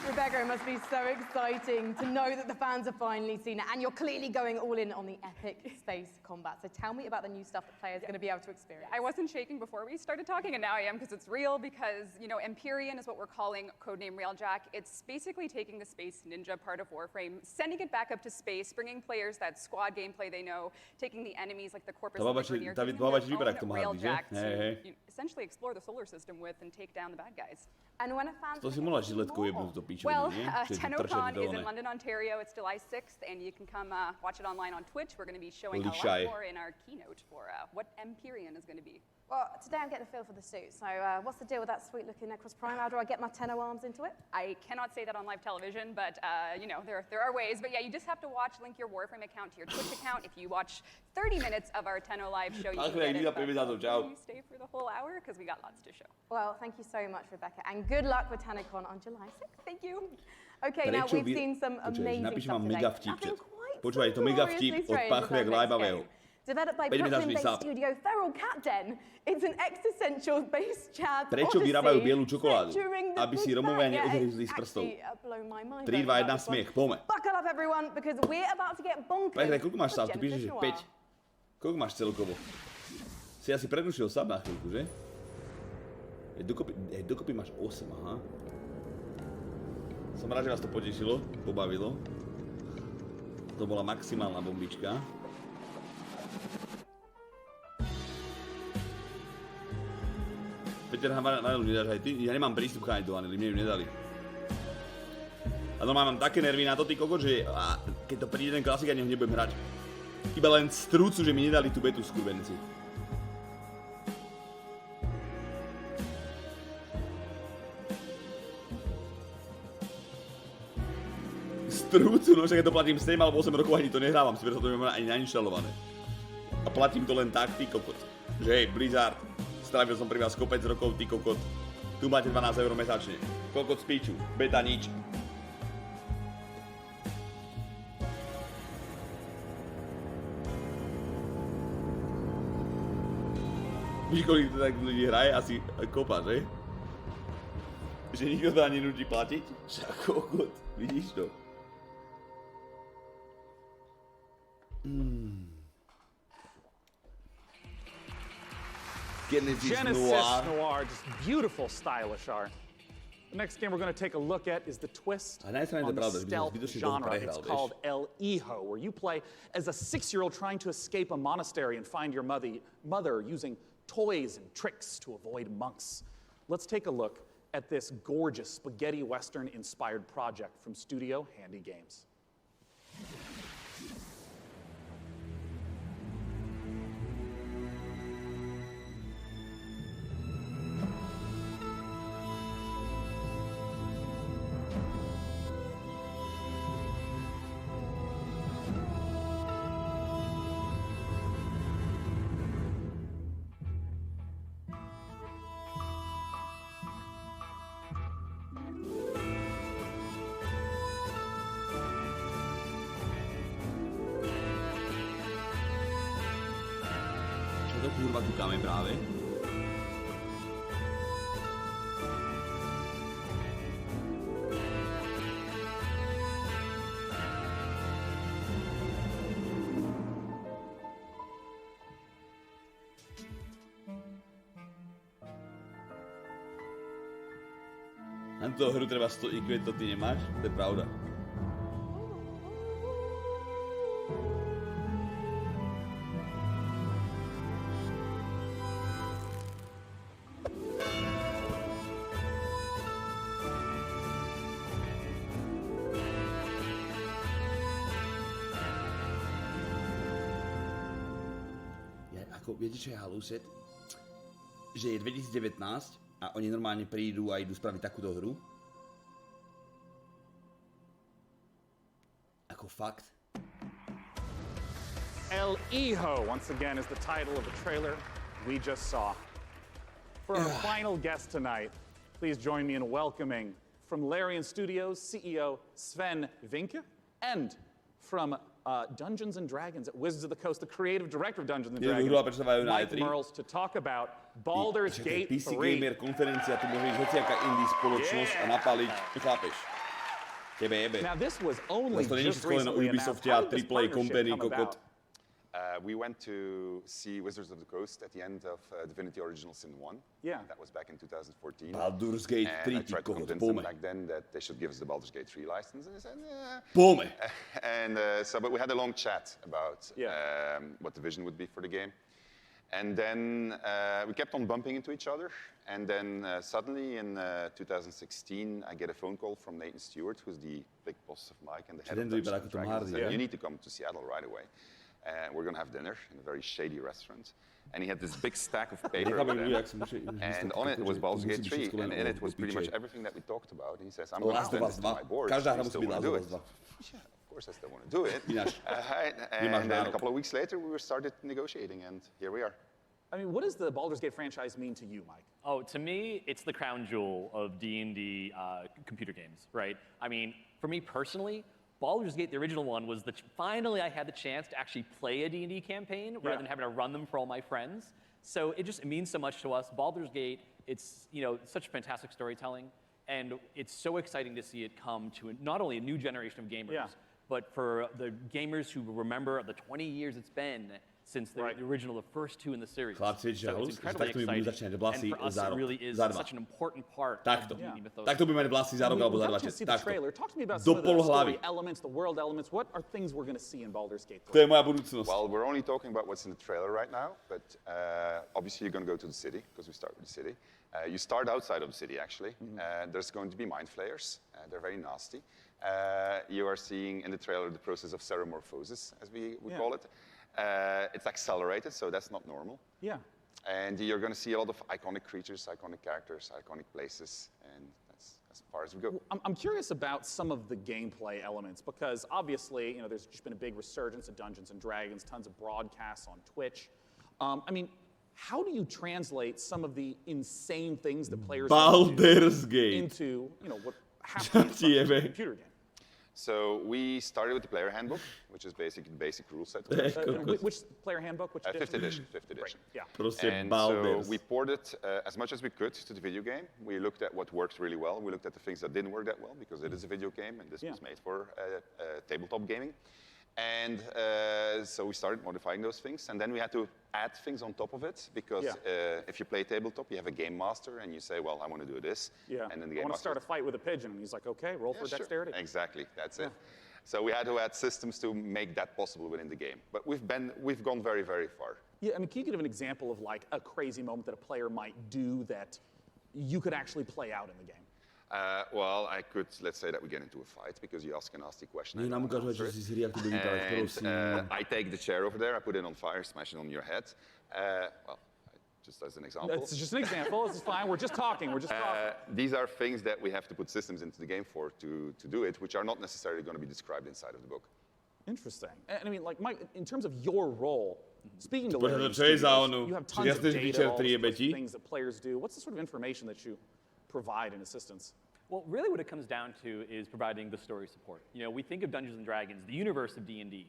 Rebecca, it must be so exciting to know that the fans have finally seen it, and you're clearly going all in on the epic space combat. So tell me about the new stuff that players are going to be able to experience. I wasn't shaking before we started talking, and now I am because it's real, because, Empyrean is what we're calling codename Railjack. It's basically taking the Space Ninja part of Warframe, sending it back up to space, bringing players that squad gameplay they know, taking the enemies like the Corpus and the Vernier, giving them their own Railjack to essentially explore the solar system with and take down the bad guys. And when a fan... To si mohla žiletkou jebnúť do píče, Well, TennoCon is in London, Ontario. It's July 6th, and you can come watch it online on Twitch. We're going to be showing a lot more in our keynote for what Empyrean is going to be. Well, today I'm getting a feel for the suit. So what's the deal with that sweet-looking Necros Prime? How do I get my Tenno arms into it? I cannot say that on live television, but, there are ways. But yeah, you just have to link your Warframe account to your Twitch account. If you watch 30 minutes of our Tenno live show, you can get it. But you stay for the whole hour, because we got lots to show. Well, thank you so much, Rebecca, and good luck with TennoCon on July 6th. Thank you. Okay, now we've seen some amazing stuff today. Nothing quite Počúvaj, to mega vtip od Páchu jak Lajbavého. Developed by Brooklyn-based studio Feral Cat Den, it's an existential-based chat Prečo vyrábajú bielu čokoládu? Aby si Romovia neodhryzli z prstov. 3, 2, 1, smiech, poďme. Buckle up everyone, because we're about to get bonkers. Páchu, koľko máš sám? Tu píšeš, že 5. Koľko máš celkovo? Si asi prerušil sám na chvíľku, že? Dokopy máš 8, aha. Som rád, že vás to potešilo, pobavilo. To bola maximálna bombička. Peter, Vanelu nedáš aj ty? Ja nemám prístup k do Vanely, mne ju nedali. A normálne mám také nervy na to, ty kokot, že keď to príde ten klasik, ja neho nebudem hrať. Iba len strúcu, že mi nedali tú betu skurvenci. Strúcu, no však ja to platím 7 alebo 8 rokov, ani to nehrávam, si preto to nemám ani nainštalované. A platím to len tak, ty kokot. Že hej, Blizzard, strávil som pri vás kopec rokov, ty kokot. Tu máte 12 € mesačne. Kokot z píču, beta nič. Víš, koľko to tak ľudí hraje? Asi kopa, že? Že nikto to ani nutí platiť? Však kokot, vidíš to? Genesis Noir, just beautiful, stylish art. The next game we're going to take a look at is the twist on the stealth genre. It's called El Hijo, where you play as a 6-year-old trying to escape a monastery and find your mother using toys and tricks to avoid monks. Let's take a look at this gorgeous spaghetti western-inspired project from Studio Handy Games. to kurva koukáme právě. Na túto hru treba 100 IQ, to ty nemáš? To je pravda. Ako, viete, čo je haluset? Že je 2019 a oni normálne prídu a idú spraviť takúto hru? Ako fakt? El Hijo, once again, is the title of the trailer we just saw. For our final guest tonight, please join me in welcoming from Larian Studios CEO Sven Vinke, and from Dungeons & Dragons at Wizards of the Coast, the creative director of Dungeons & Dragons, Mike Merles, to talk about Baldur's Gate 3. PC Gamer konferencia, tu môže ísť hociaká indie spoločnosť a napaliť, chápeš? Tebe jebe. Now this was only to není všetko len na Ubisofte a AAA company kokot. We went to see Wizards of the Coast at the end of Divinity Original Sin 1. Yeah. That was back in 2014. Baldur's Gate 3, I tried to convince them back then that they should give us the Baldur's Gate 3 license, and they said, Pome. And but we had a long chat about what the vision would be for the game. And then we kept on bumping into each other. And then suddenly in 2016, I get a phone call from Nathan Stewart, who's the big boss of Mike and the head of Dungeons & Dragons. He said, you need to come to Seattle right away. We're going to have dinner in a very shady restaurant. And he had this big stack of paper over there. And on it was Baldur's Gate 3, and in it was pretty much everything that we talked about. And he says, I'm going to send this to my board. You still want to do it? Yeah, of course I still want to do it. And then a couple of weeks later, we started negotiating, and here we are. I mean, what does the Baldur's Gate franchise mean to you, Mike? Oh, to me, it's the crown jewel of D&D computer games, right? I mean, for me personally, Baldur's Gate, the original one, was finally I had the chance to actually play a D&D campaign rather than having to run them for all my friends. So it means so much to us. Baldur's Gate, it's such fantastic storytelling, and it's so exciting to see it come to not only a new generation of gamers, but for the gamers who remember the 20 years it's been since the original, the first two in the series. So it's incredibly exciting, and for us it really is such an important part of the D&D mythos. Tak to by mali vlasy za rok alebo za 2 čas. Talk to me about some of the story elements, the world elements. What are things we're going to see in Baldur's Gate 3? To je moja budúcnosť. Well, we're only talking about what's in the trailer right now, but obviously you're going to go to the city, because we start with the city. You start outside of the city, actually. There's going to be mind flayers. They're very nasty. You are seeing in the trailer the process of ceremorphosis, as we call it. It's accelerated, so that's not normal. Yeah. And you're going to see a lot of iconic creatures, iconic characters, iconic places, and that's as far as we go. Well, I'm curious about some of the gameplay elements, because obviously, there's just been a big resurgence of Dungeons and Dragons, tons of broadcasts on Twitch. I mean, how do you translate some of the insane things that players do into, what happens in a computer game? So we started with the player handbook, which is basically the basic rule set. Which player handbook? Which edition? 5th edition. 5th edition. Right. Yeah. And so we ported as much as we could to the video game. We looked at what worked really well. We looked at the things that didn't work that well, because it is a video game, and this was made for tabletop gaming. And so we started modifying those things, and then we had to add things on top of it, because if you play tabletop, you have a game master, and you say, well, I want to do this. Yeah. And then the game I want to master start a fight with a pigeon, and he's like, okay, roll for dexterity. Exactly, that's it. So we had to add systems to make that possible within the game. But we've gone very, very far. Yeah, I mean, can you give an example of like a crazy moment that a player might do that you could actually play out in the game? Well, let's say that we get into a fight because you ask a nasty question. I take the chair over there, I put it on fire, smash it on your head. Well, just as an example. It's just an example, this is fine, we're just talking. These are things that we have to put systems into the game for to do it, which are not necessarily going to be described inside of the book. Interesting. And I mean, like, Mike, in terms of your role, speaking to Larian Studios, you have tons of data, all the things that players do. What's the sort of information that you provide in assistance? Well, really what it comes down to is providing the story support. We think of Dungeons & Dragons, the universe of D&D.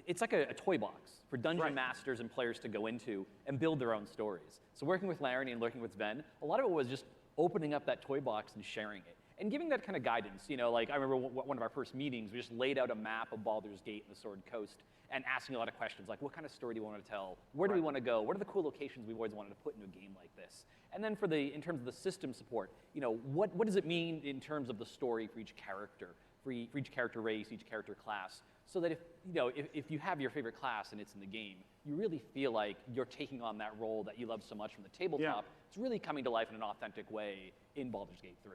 it's like a toy box for dungeon masters and players to go into and build their own stories. So working with Larry and working with Sven, a lot of it was just opening up that toy box and sharing it. And giving that kind of guidance, you know, like I remember one of our first meetings, we just laid out a map of Baldur's Gate and the Sword Coast and asking a lot of questions, like what kind of story do you want to tell? Where do we want to go? What are the cool locations we've always wanted to put into a game like this? And then in terms of the system support, you know, what does it mean in terms of the story for each character, for each character race, each character class, so that if you have your favorite class and it's in the game, you really feel like you're taking on that role that you love so much from the tabletop. It's really coming to life in an authentic way in Baldur's Gate 3.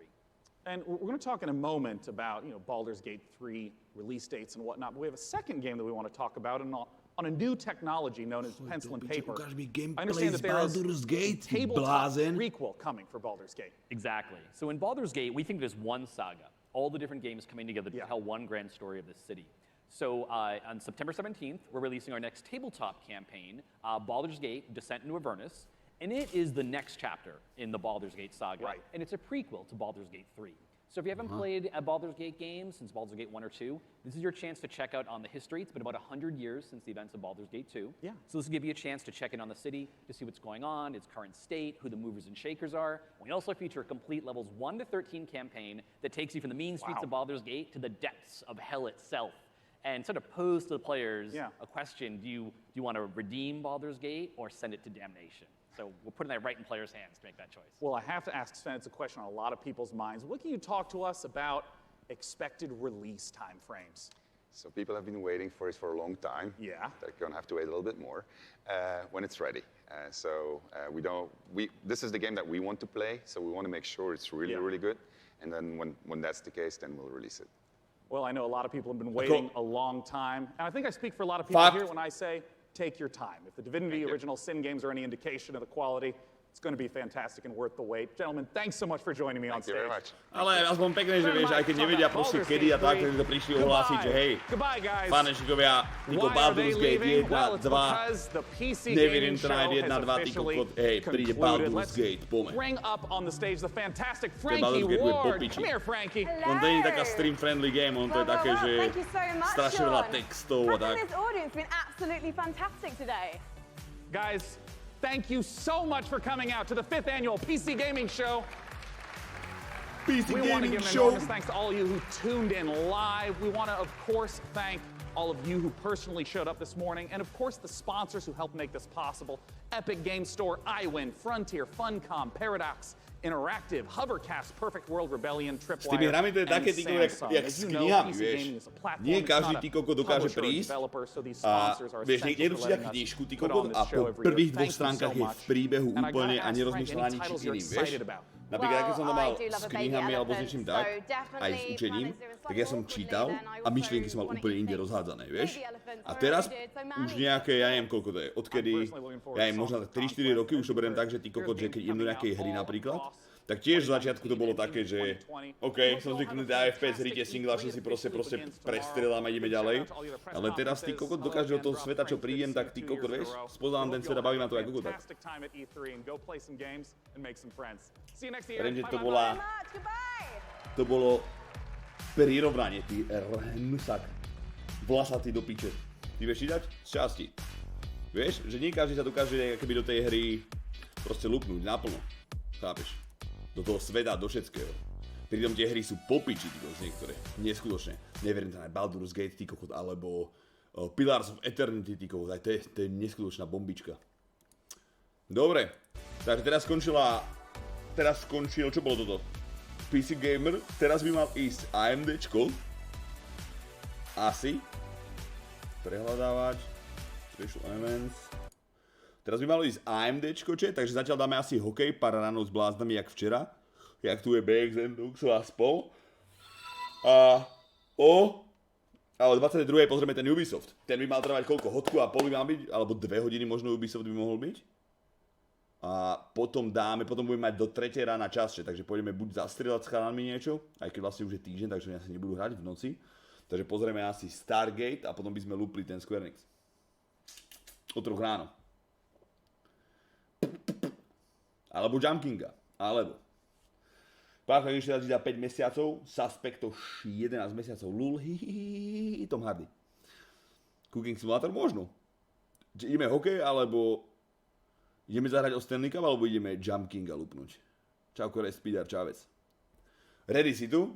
And we're going to talk in a moment about Baldur's Gate 3 release dates and whatnot, but we have a second game that we want to talk about on a new technology known as pencil and paper. I understand that there is a tabletop prequel coming for Baldur's Gate. Exactly. So in Baldur's Gate, we think there's one saga, all the different games coming together to tell one grand story of this city. So on September 17th, we're releasing our next tabletop campaign, Baldur's Gate: Descent into Avernus. And it is the next chapter in the Baldur's Gate saga. And it's a prequel to Baldur's Gate 3. So if you haven't played a Baldur's Gate game since Baldur's Gate 1 or 2, this is your chance to check out on the history. It's been about 100 years since the events of Baldur's Gate 2. So this will give you a chance to check in on the city, to see what's going on, its current state, who the movers and shakers are. We also feature a complete levels 1 to 13 campaign that takes you from the mean streets of Baldur's Gate to the depths of hell itself. And sort of pose to the players a question, do you want to redeem Baldur's Gate or send it to damnation? So we're putting that right in players' hands to make that choice. Well, I have to ask Sven, it's a question on a lot of people's minds. What can you talk to us about expected release time frames? So people have been waiting for it for a long time. Yeah. They're going to have to wait a little bit more when it's ready. This is the game that we want to play, so we want to make sure it's really, really good. And then when that's the case, then we'll release it. Well, I know a lot of people have been waiting a long time. And I think I speak for a lot of people here when I say, take your time. If the Divinity Original Sin games are any indication of the quality, it's going to be fantastic and worth the wait. Gentlemen, thanks so much for joining me on stage. Ale aspoň pekne, že vieš, aj keď nevedia proste kedy a tak, ktorí to prišli ohlásiť, že hej, fanúšikovia, týko Baldur's Gate 1, 2, neverím to nájde 1, 2, týko, hej, príde Baldur's Gate, poďme. Bring up on the stage the fantastic Frankie Ward. Come here, Frankie. On to nie je taká stream-friendly game, on to je také, že strašne veľa textov a tak. This audience has been absolutely fantastic today. Guys, thank you so much for coming out to the 5th annual PC Gaming Show. We want to give an enormous thanks to all of you who tuned in live. We want to, of course, thank all of you who personally showed up this morning, and of course the sponsors who helped make this possible. Epic Game Store, iWin, Frontier, Funcom, Paradox, Interactive, Hovercast, Perfect World, Rebellion, Tripwire, and Samsung. Jak s knihami, vieš. Nie každý ty kokot dokáže prísť a vieš, niekto číta knižku ty kokot a po prvých 2 stránkach je v príbehu úplne a nerozmýšľa na ničím iným, vieš. Napríklad, keď som to mal s knihami alebo s niečím tak, aj s učením, tak ja som čítal a myšlienky som mal úplne inde rozhádzané, vieš. A teraz už nejaké, ja neviem koľko to je, odkedy, ja neviem, možno 3-4 roky už to beriem tak, že ty kokot, že keď idem do nejakej hry napríklad, tak tiež v začiatku to bolo také, že OK, som zvyknutý na FPS hry, tie singlaše si proste prestrelám a ideme ďalej. Ale teraz ty kokot do každého toho sveta, čo prídem, tak ty kokot, vieš, spoznám ten svet a baví ma to aj kokot tak. Viem, že to bolo prirovnanie, ty hnusak, vlasatý do piče. Ty vieš čítať? Z časti. Vieš, že nie každý sa dokáže keby do tej hry proste lupnúť naplno. Chápeš? Do toho sveta, do všetkého. Pritom tie hry sú popiči, niektoré. Neskutočné. Neverím to na Baldur's Gate, ty kokot, alebo Pillars of Eternity, ty kokot. Aj to je neskutočná bombička. Dobre. Takže teraz skončil, čo bolo toto? PC Gamer. Teraz by mal ísť AMDčko. Asi. Prehľadávač. Special Elements. Teraz by malo ísť AMDčko, takže zatiaľ dáme asi hokej, pár ranov s bláznami, jak včera. Jak tu je BX, Duxo a spol. A o 22. pozrieme ten Ubisoft. Ten by mal trvať koľko? Hodku a pol by mal byť? Alebo 2 hodiny možno Ubisoft by mohol byť? A potom budeme mať do 3. rána čas, takže pôjdeme buď zastrieľať s chalami niečo, aj keď vlastne už je týždeň, takže oni asi nebudú hrať v noci. Takže pozrieme asi Stargate a potom by sme lúpli ten Square Enix. O 3 ráno. Alebo Jump Kinga, alebo Pácha ešte za 5 mesiacov, Suspecto 11 mesiacov, lul, Tom Hardy. Cooking Simulator možno. Ideme hokej, alebo ideme zahrať o Stanley Cup, alebo ideme Jump Kinga lupnúť. Čauko, Speedar, čávec. Ready si tu?